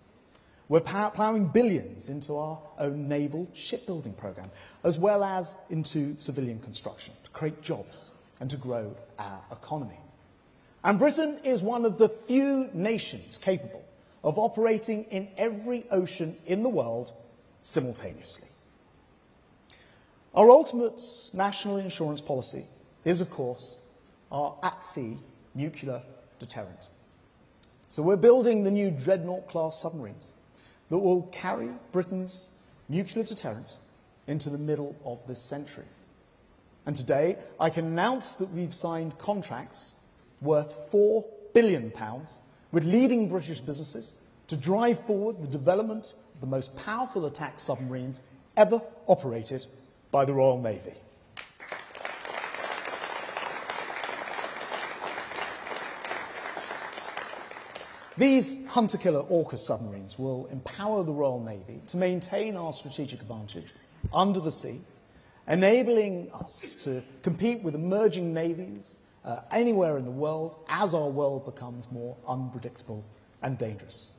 We're ploughing billions into our own naval shipbuilding programme, as well as into civilian construction to create jobs and to grow our economy. And Britain is one of the few nations capable of operating in every ocean in the world simultaneously. Our ultimate national insurance policy is, of course, our at-sea nuclear deterrent. So we're building the new Dreadnought-class submarines that will carry Britain's nuclear deterrent into the middle of this century. And today, I can announce that we've signed contracts worth £4 billion with leading British businesses to drive forward the development of the most powerful attack submarines ever operated by the Royal Navy. These hunter-killer AUKUS submarines will empower the Royal Navy to maintain our strategic advantage under the sea, enabling us to compete with emerging navies anywhere in the world as our world becomes more unpredictable and dangerous.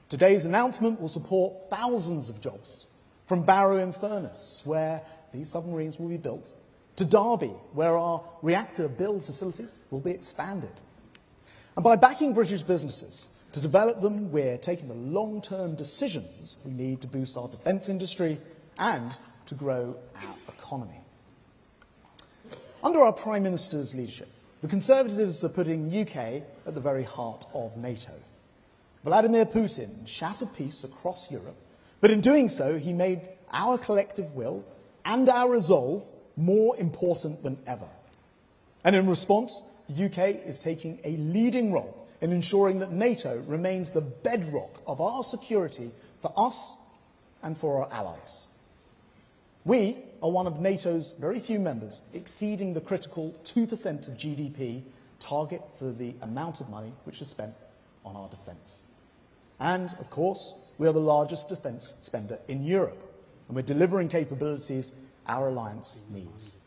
Today's announcement will support thousands of jobs, from Barrow-in-Furness, where these submarines will be built, to Derby, where our reactor build facilities will be expanded. And by backing British businesses to develop them, we're taking the long-term decisions we need to boost our defence industry and to grow our economy. Under our Prime Minister's leadership, the Conservatives are putting UK at the very heart of NATO. Vladimir Putin shattered peace across Europe, but in doing so, he made our collective will and our resolve more important than ever. And in response, the UK is taking a leading role in ensuring that NATO remains the bedrock of our security for us and for our allies. We are one of NATO's very few members exceeding the critical 2% of GDP target for the amount of money which is spent on our defence. And, of course, we are the largest defence spender in Europe, and we're delivering capabilities our alliance needs.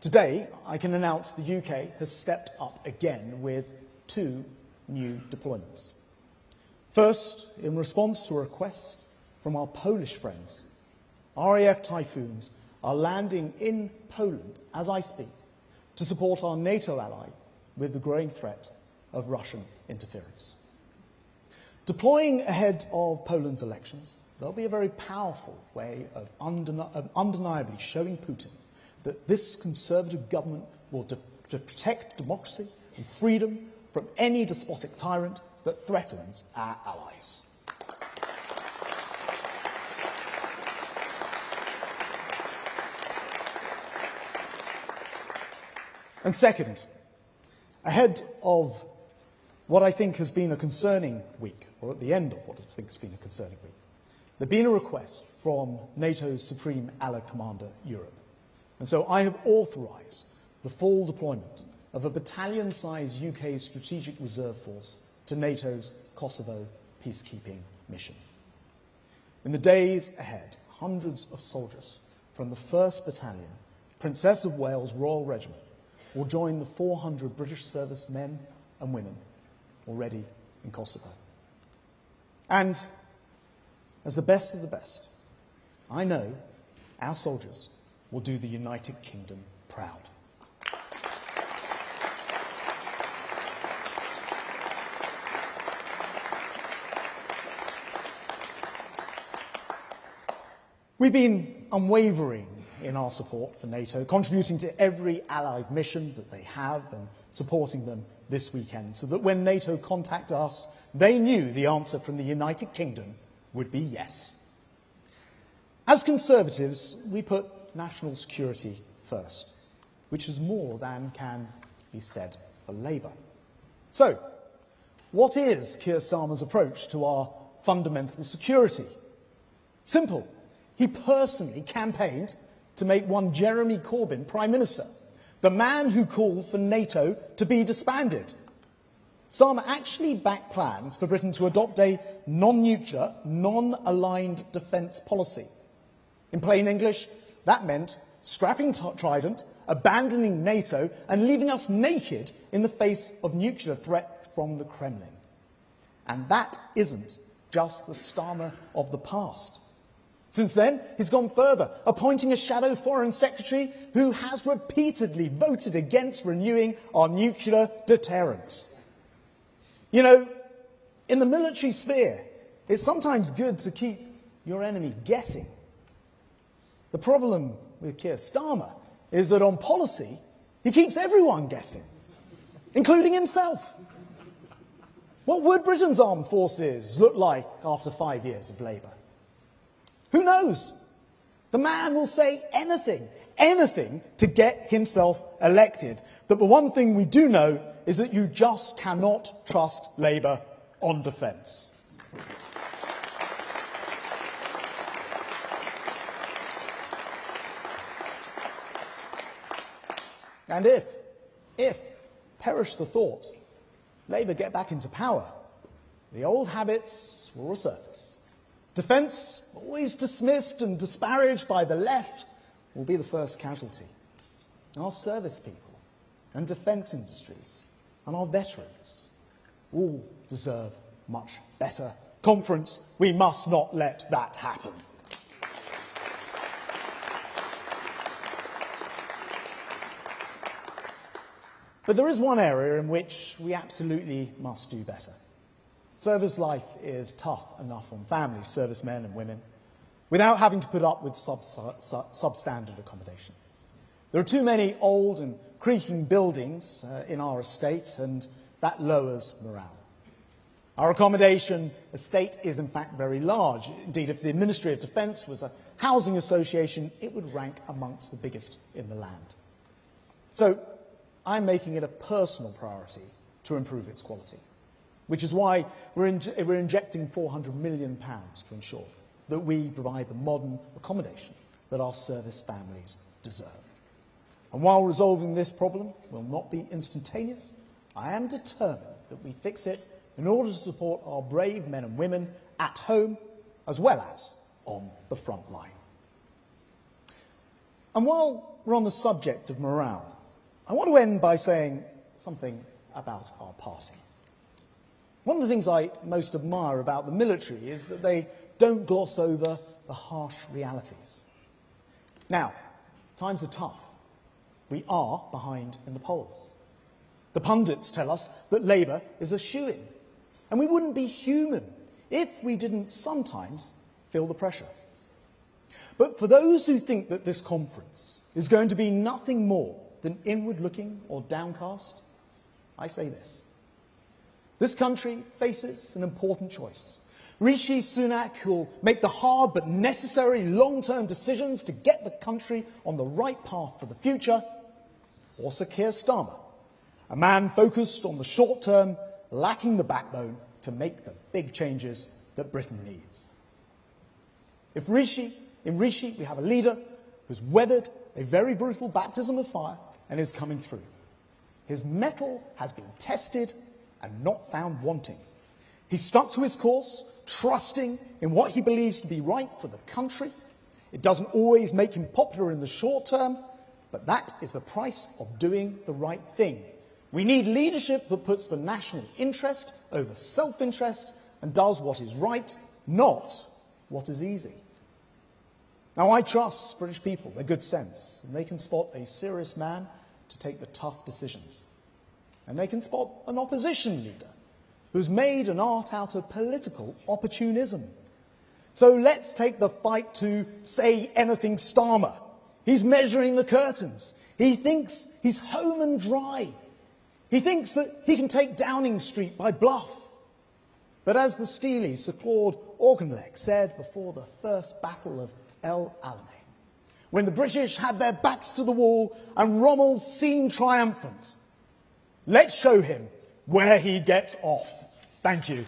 Today, I can announce the UK has stepped up again with 2 new deployments. First, in response to a request from our Polish friends, RAF Typhoons are landing in Poland as I speak to support our NATO ally with the growing threat of Russian interference. Deploying ahead of Poland's elections, there'll be a very powerful way of undeniably showing Putin that this Conservative government will protect democracy and freedom from any despotic tyrant that threatens our allies. And second, ahead of what I think has been a concerning week, or at the end of what I think has been a concerning week, there's been a request from NATO's Supreme Allied Commander, Europe. And so I have authorised the full deployment of a battalion-sized UK Strategic Reserve Force to NATO's Kosovo peacekeeping mission. In the days ahead, hundreds of soldiers from the 1st Battalion, Princess of Wales Royal Regiment, will join the 400 British servicemen and women already in Kosovo. And as the best of the best, I know our soldiers will do the United Kingdom proud. We've been unwavering in our support for NATO, contributing to every allied mission that they have and supporting them this weekend, so that when NATO contacted us, they knew the answer from the United Kingdom would be yes. As Conservatives, we put national security first, which is more than can be said for Labour. So, what is Keir Starmer's approach to our fundamental security? Simple. He personally campaigned to make one Jeremy Corbyn Prime Minister, the man who called for NATO to be disbanded. Starmer actually backed plans for Britain to adopt a non-nuclear, non-aligned defence policy. In plain English, that meant scrapping Trident, abandoning NATO, and leaving us naked in the face of nuclear threat from the Kremlin. And that isn't just the Starmer of the past. Since then, he's gone further, appointing a shadow foreign secretary who has repeatedly voted against renewing our nuclear deterrent. You know, in the military sphere, it's sometimes good to keep your enemy guessing. The problem with Keir Starmer is that on policy, he keeps everyone guessing, including himself. What would Britain's armed forces look like after 5 years of Labour? Who knows? The man will say anything to get himself elected. But the one thing we do know is that you just cannot trust Labour on defence. And if, perish the thought, Labour get back into power, the old habits will resurface. Defence, always dismissed and disparaged by the left, will be the first casualty. Our service people and defence industries and our veterans all deserve much better. Conference, we must not let that happen. But there is one area in which we absolutely must do better. Service life is tough enough on families, servicemen and women, without having to put up with substandard accommodation. There are too many old and creaking buildings in our estate, and that lowers morale. Our accommodation estate is in fact very large. Indeed, if the Ministry of Defence was a housing association, it would rank amongst the biggest in the land. So I'm making it a personal priority to improve its quality, which is why we're injecting £400 million to ensure that we provide the modern accommodation that our service families deserve. And while resolving this problem will not be instantaneous, I am determined that we fix it in order to support our brave men and women at home as well as on the front line. And while we're on the subject of morale, I want to end by saying something about our party. One of the things I most admire about the military is that they don't gloss over the harsh realities. Now, times are tough. We are behind in the polls. The pundits tell us that Labour is a shoo-in, and we wouldn't be human if we didn't sometimes feel the pressure. But for those who think that this conference is going to be nothing more than inward-looking or downcast, I say this. This country faces an important choice. Rishi Sunak will make the hard but necessary long-term decisions to get the country on the right path for the future, or Sir Keir Starmer, a man focused on the short term, lacking the backbone to make the big changes that Britain needs. In Rishi, we have a leader who's weathered a very brutal baptism of fire and is coming through. His mettle has been tested and not found wanting. He stuck to his course, trusting in what he believes to be right for the country. It doesn't always make him popular in the short term, but that is the price of doing the right thing. We need leadership that puts the national interest over self-interest and does what is right, not what is easy. Now, I trust British people, their good sense, and they can spot a serious man to take the tough decisions. And they can spot an opposition leader who's made an art out of political opportunism. So let's take the fight to Say Anything Starmer. He's measuring the curtains. He thinks he's home and dry. He thinks that he can take Downing Street by bluff. But as the steely Sir Claude Auchinleck said before the first battle of El Alamein, when the British had their backs to the wall and Rommel seemed triumphant, let's show him where he gets off. Thank you.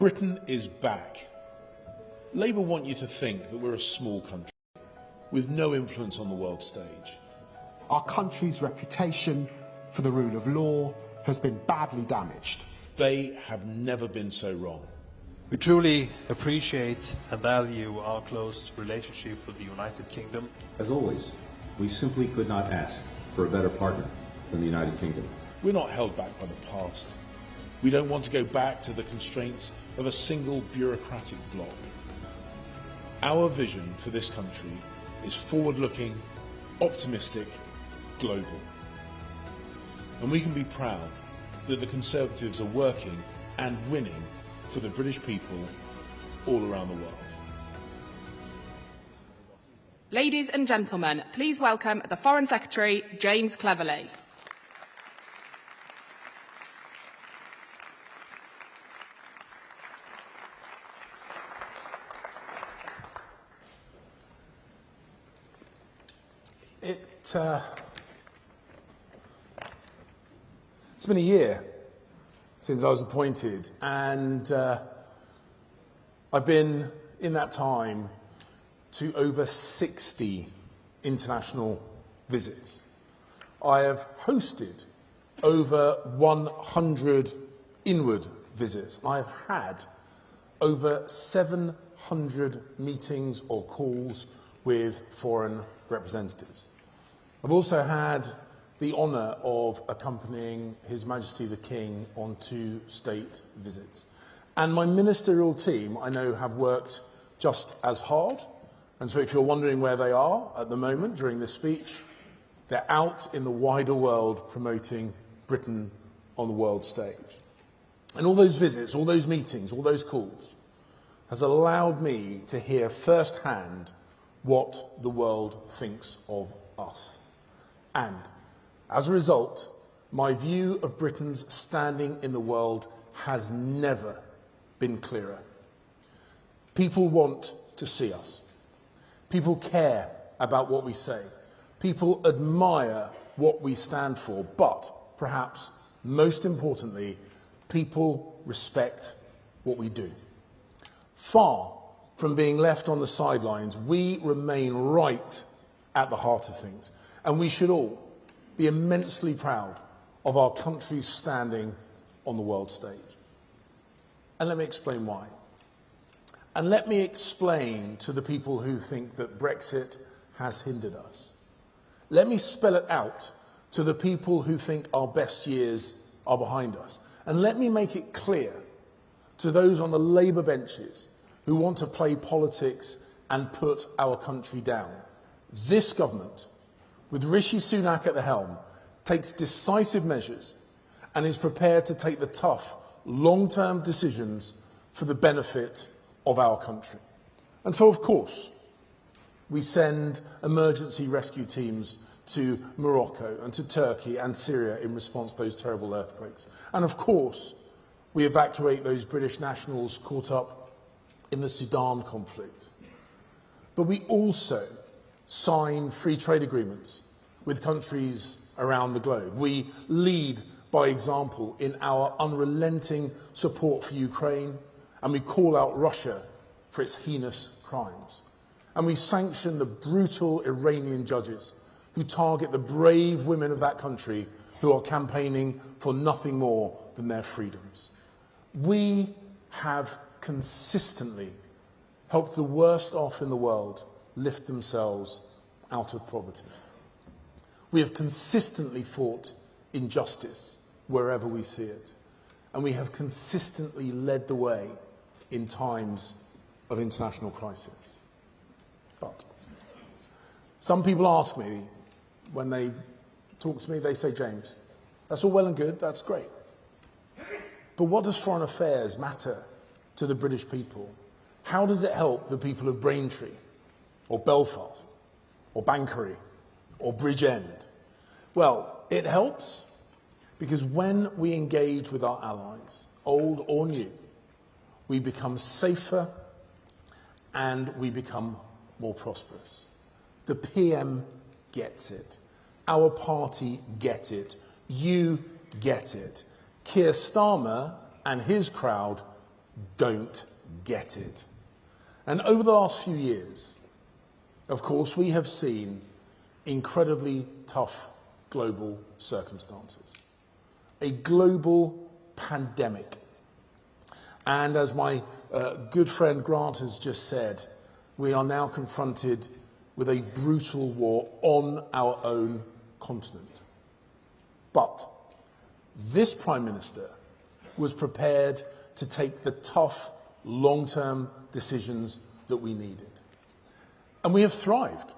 Britain is back. Labour want you to think that we're a small country with no influence on the world stage. Our country's reputation for the rule of law has been badly damaged. They have never been so wrong. We truly appreciate and value our close relationship with the United Kingdom. As always, we simply could not ask for a better partner than the United Kingdom. We're not held back by the past. We don't want to go back to the constraints of a single bureaucratic bloc. Our vision for this country is forward-looking, optimistic, global. And we can be proud that the Conservatives are working and winning for the British people all around the world. Ladies and gentlemen, please welcome the Foreign Secretary, James Cleverly. It's been a year since I was appointed, and I've been, in that time, to over 60 international visits. I have hosted over 100 inward visits. I have had over 700 meetings or calls with foreign representatives. I've also had the honour of accompanying His Majesty the King on 2 state visits. And my ministerial team, I know, have worked just as hard. And so if you're wondering where they are at the moment during this speech, they're out in the wider world promoting Britain on the world stage. And all those visits, all those meetings, all those calls has allowed me to hear firsthand what the world thinks of us. And as a result, my view of Britain's standing in the world has never been clearer. People want to see us. People care about what we say. People admire what we stand for. But, perhaps most importantly, people respect what we do. Far from being left on the sidelines, we remain right at the heart of things. And we should all be immensely proud of our country's standing on the world stage. And let me explain why. And let me explain to the people who think that Brexit has hindered us. Let me spell it out to the people who think our best years are behind us. And let me make it clear to those on the Labour benches who want to play politics and put our country down. This government, with Rishi Sunak at the helm, takes decisive measures and is prepared to take the tough, long-term decisions for the benefit of our country. And so, of course, we send emergency rescue teams to Morocco and to Turkey and Syria in response to those terrible earthquakes. And of course, we evacuate those British nationals caught up in the Sudan conflict. But we also sign free trade agreements with countries around the globe. We lead by example in our unrelenting support for Ukraine, and we call out Russia for its heinous crimes. And we sanction the brutal Iranian judges who target the brave women of that country who are campaigning for nothing more than their freedoms. We have consistently helped the worst off in the world lift themselves out of poverty. We have consistently fought injustice wherever we see it, and we have consistently led the way in times of international crisis. But some people ask me, when they talk to me, they say, James, that's all well and good, that's great. But what does foreign affairs matter to the British people? How does it help the people of Braintree, or Belfast, or Banchory, or Bridgend? Well, it helps because when we engage with our allies, old or new, we become safer and we become more prosperous. The PM gets it. Our party gets it. You get it. Keir Starmer and his crowd don't get it. And over the last few years, of course, we have seen incredibly tough global circumstances. A global pandemic. And as my good friend Grant has just said, we are now confronted with a brutal war on our own continent. But this Prime Minister was prepared to take the tough, long-term decisions that we needed. And we have thrived,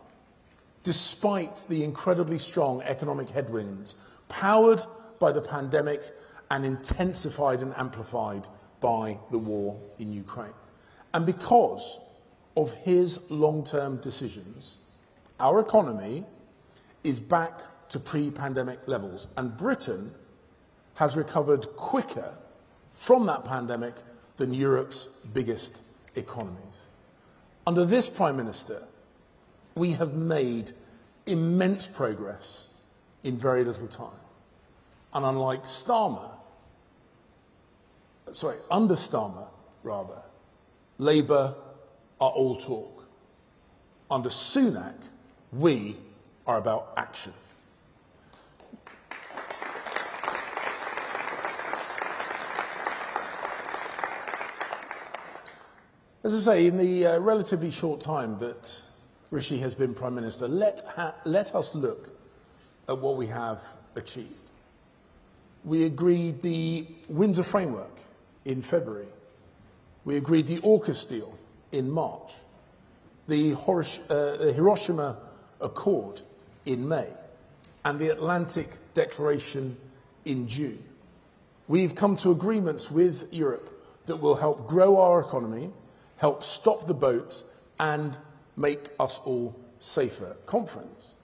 despite the incredibly strong economic headwinds, powered by the pandemic and intensified and amplified by the war in Ukraine. And because of his long-term decisions, our economy is back to pre-pandemic levels, and Britain has recovered quicker from that pandemic than Europe's biggest economies. Under this Prime Minister, we have made immense progress in very little time. And unlike under Starmer, Labour are all talk. Under Sunak, we are about action. As I say, in the relatively short time that Rishi has been Prime Minister, let us look at what we have achieved. We agreed the Windsor Framework in February. We agreed the AUKUS deal in March, the Hiroshima Accord in May, and the Atlantic Declaration in June. We've come to agreements with Europe that will help grow our economy, help stop the boats, and make us all safer. Conference.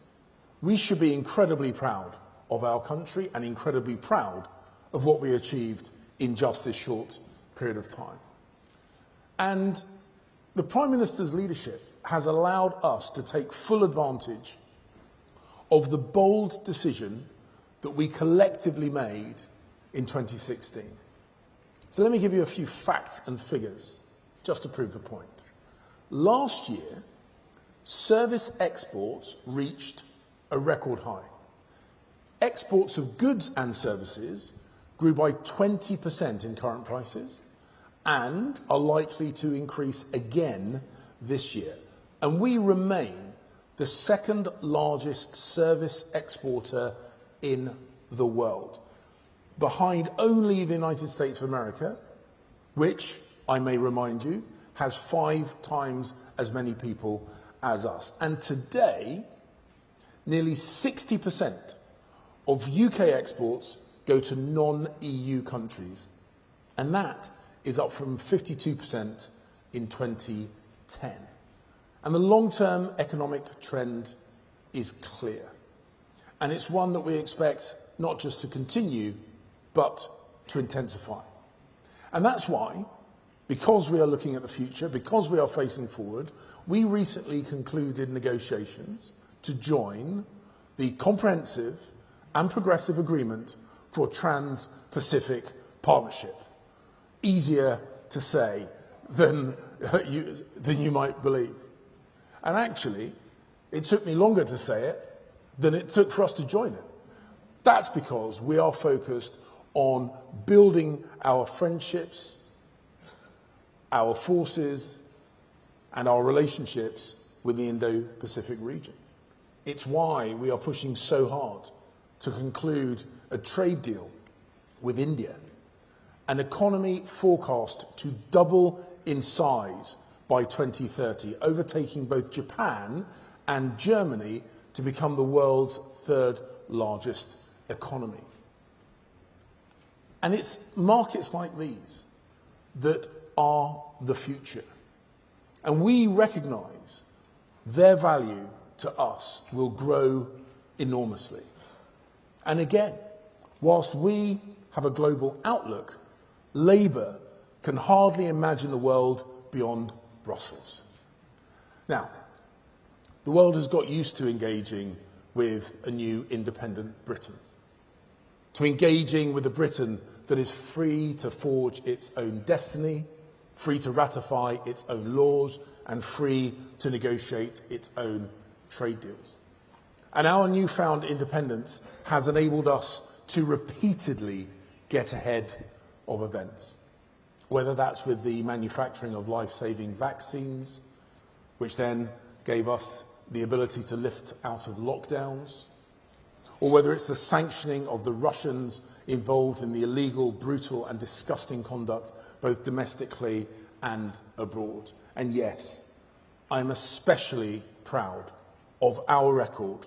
We should be incredibly proud of our country and incredibly proud of what we achieved in just this short period of time. And the Prime Minister's leadership has allowed us to take full advantage of the bold decision that we collectively made in 2016. So let me give you a few facts and figures just to prove the point. Last year, service exports reached a record high. Exports of goods and services grew by 20% in current prices and are likely to increase again this year. And we remain the second largest service exporter in the world, behind only the United States of America, which, I may remind you, has 5 times as many people as us. And today, nearly 60% of UK exports go to non-EU countries, and that is up from 52% in 2010. And the long-term economic trend is clear, and it's one that we expect not just to continue, but to intensify. And that's why, because we are looking at the future, because we are facing forward, we recently concluded negotiations to join the Comprehensive and Progressive Agreement for Trans-Pacific Partnership. Easier to say than you might believe. And actually, it took me longer to say it than it took for us to join it. That's because we are focused on building our friendships, our forces, and our relationships with the Indo-Pacific region. It's why we are pushing so hard to conclude a trade deal with India, an economy forecast to double in size by 2030, overtaking both Japan and Germany to become the world's 3rd largest economy. And it's markets like these that are the future. And we recognise their value to us will grow enormously. And again, whilst we have a global outlook, Labour can hardly imagine a world beyond Brussels. Now, the world has got used to engaging with a new independent Britain, to engaging with a Britain that is free to forge its own destiny, free to ratify its own laws and free to negotiate its own trade deals. And our newfound independence has enabled us to repeatedly get ahead of events, whether that's with the manufacturing of life-saving vaccines, which then gave us the ability to lift out of lockdowns, or whether it's the sanctioning of the Russians involved in the illegal, brutal and disgusting conduct both domestically and abroad. And yes, I'm especially proud of our record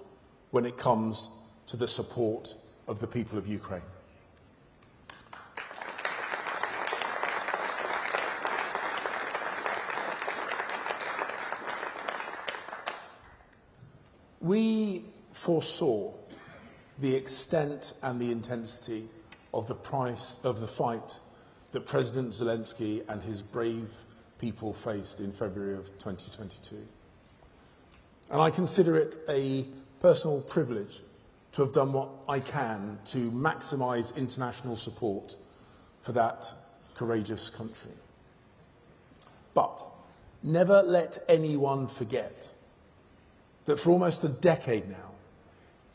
when it comes to the support of the people of Ukraine. We foresaw the extent and the intensity of the fight that President Zelensky and his brave people faced in February of 2022. And I consider it a personal privilege to have done what I can to maximise international support for that courageous country. But never let anyone forget that for almost a decade now,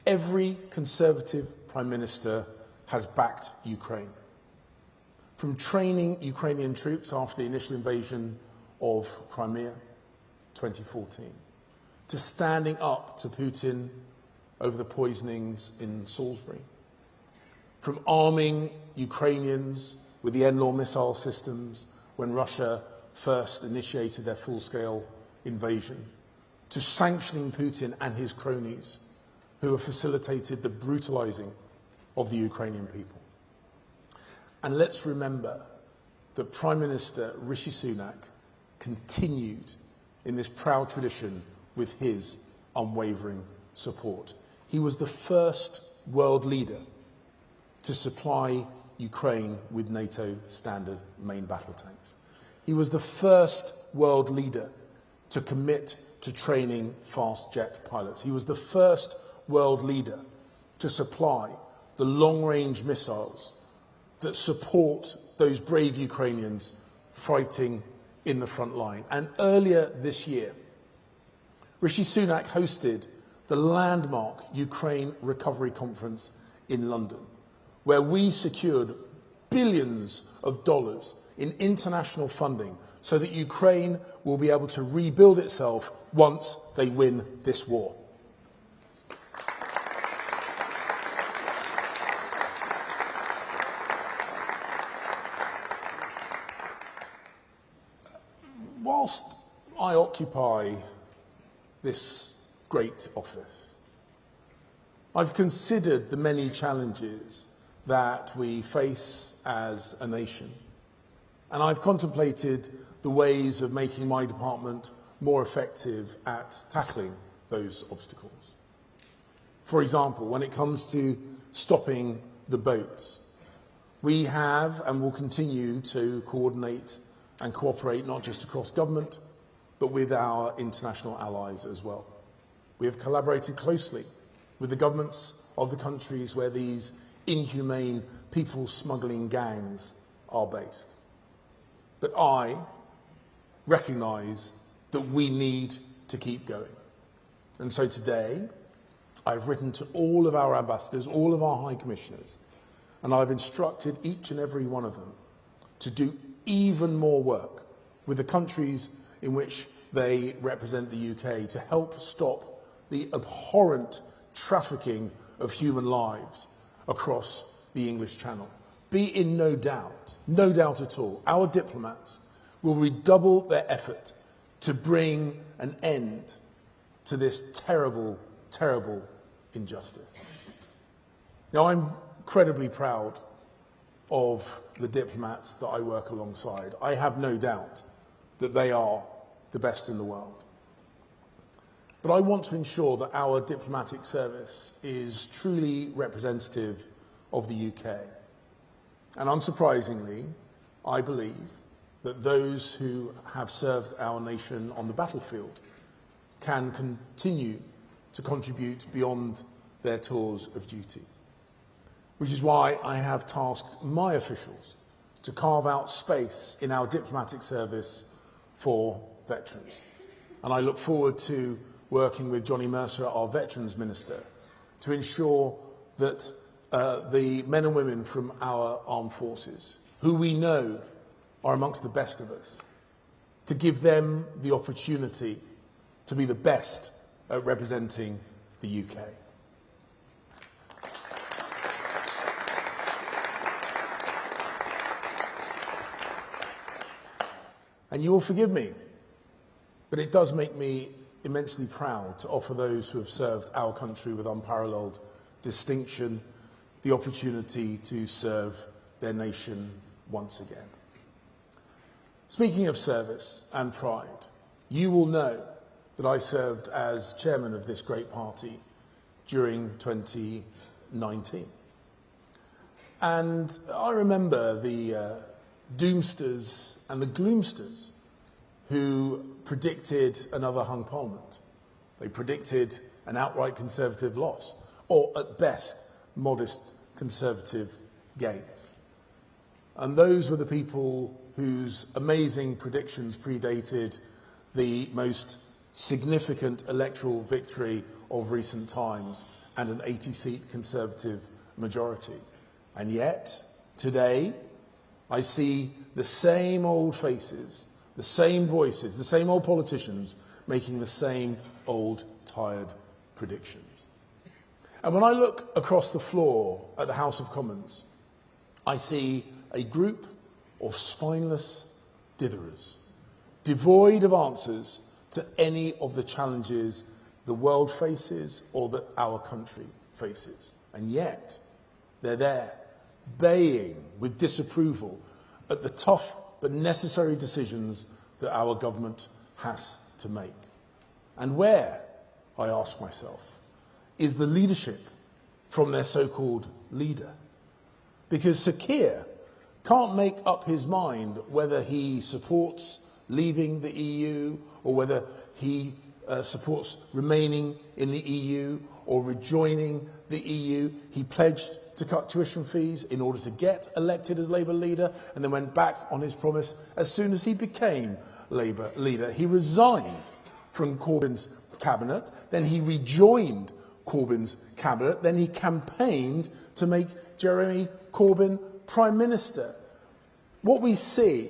every Conservative Prime Minister has backed Ukraine. From training Ukrainian troops after the initial invasion of Crimea, 2014, to standing up to Putin over the poisonings in Salisbury, from arming Ukrainians with the NLAW missile systems when Russia first initiated their full-scale invasion, to sanctioning Putin and his cronies who have facilitated the brutalizing of the Ukrainian people. And let's remember that Prime Minister Rishi Sunak continued in this proud tradition with his unwavering support. He was the first world leader to supply Ukraine with NATO standard main battle tanks. He was the first world leader to commit to training fast jet pilots. He was the first world leader to supply the long-range missiles that support those brave Ukrainians fighting in the front line. And earlier this year, Rishi Sunak hosted the landmark Ukraine Recovery Conference in London, where we secured billions of dollars in international funding so that Ukraine will be able to rebuild itself once they win this war. Whilst I occupy this great office, I've considered the many challenges that we face as a nation, and I've contemplated the ways of making my department more effective at tackling those obstacles. For example, when it comes to stopping the boats, we have and will continue to coordinate and cooperate not just across government, but with our international allies as well. We have collaborated closely with the governments of the countries where these inhumane people smuggling gangs are based. But I recognise that we need to keep going. And so today, I've written to all of our ambassadors, all of our high commissioners, and I've instructed each and every one of them to do even more work with the countries in which they represent the UK to help stop the abhorrent trafficking of human lives across the English Channel. Be in no doubt at all, our diplomats will redouble their effort to bring an end to this terrible, terrible injustice. Now, I'm incredibly proud of the diplomats that I work alongside. I have no doubt that they are the best in the world. But I want to ensure that our diplomatic service is truly representative of the UK. And unsurprisingly, I believe that those who have served our nation on the battlefield can continue to contribute beyond their tours of duty. Which is why I have tasked my officials to carve out space in our diplomatic service for veterans. And I look forward to working with Johnny Mercer, our Veterans Minister, to ensure that the men and women from our armed forces, who we know are amongst the best of us, to give them the opportunity to be the best at representing the UK. And you will forgive me, but it does make me immensely proud to offer those who have served our country with unparalleled distinction the opportunity to serve their nation once again. Speaking of service and pride, you will know that I served as chairman of this great party during 2019. And I remember the doomsters and the gloomsters who predicted another hung parliament. They predicted an outright Conservative loss, or at best, modest Conservative gains. And those were the people whose amazing predictions predated the most significant electoral victory of recent times and an 80-seat Conservative majority. And yet, today, I see the same old faces, the same voices, the same old politicians making the same old tired predictions. And when I look across the floor at the House of Commons, I see a group of spineless ditherers, devoid of answers to any of the challenges the world faces or that our country faces. And yet, they're there, baying with disapproval at the tough but necessary decisions that our government has to make. And where, I ask myself, is the leadership from their so-called leader? Because Sir Keir can't make up his mind whether he supports leaving the EU or whether he supports remaining in the EU or rejoining the EU. He pledged to cut tuition fees in order to get elected as Labour leader and then went back on his promise as soon as he became Labour leader. He resigned from Corbyn's cabinet, then he rejoined Corbyn's cabinet, then he campaigned to make Jeremy Corbyn Prime Minister. What we see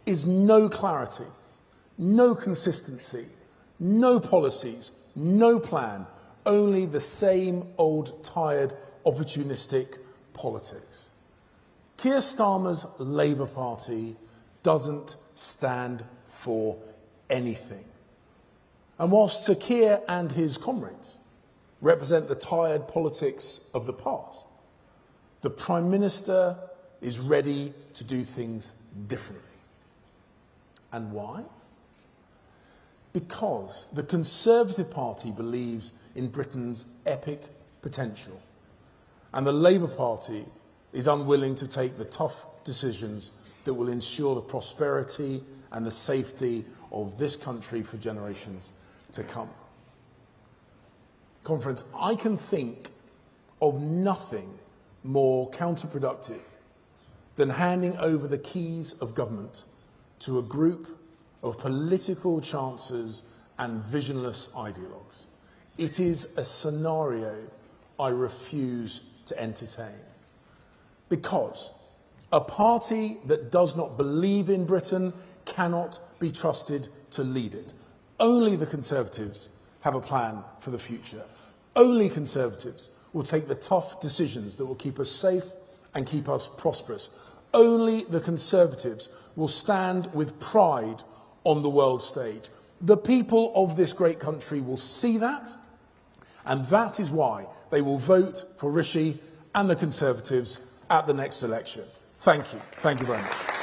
is no clarity, no consistency, no policies, no plan, only the same old tired opportunistic politics. Keir Starmer's Labour Party doesn't stand for anything. And whilst Sir Keir and his comrades represent the tired politics of the past, the Prime Minister is ready to do things differently. And why? Because the Conservative Party believes in Britain's epic potential, and the Labour Party is unwilling to take the tough decisions that will ensure the prosperity and the safety of this country for generations to come. Conference, I can think of nothing more counterproductive than handing over the keys of government to a group of political chancers and visionless ideologues. It is a scenario I refuse to entertain. Because a party that does not believe in Britain cannot be trusted to lead it. Only the Conservatives have a plan for the future. Only Conservatives will take the tough decisions that will keep us safe and keep us prosperous. Only the Conservatives will stand with pride on the world stage. The people of this great country will see that, and that is why they will vote for Rishi and the Conservatives at the next election. Thank you. Thank you very much.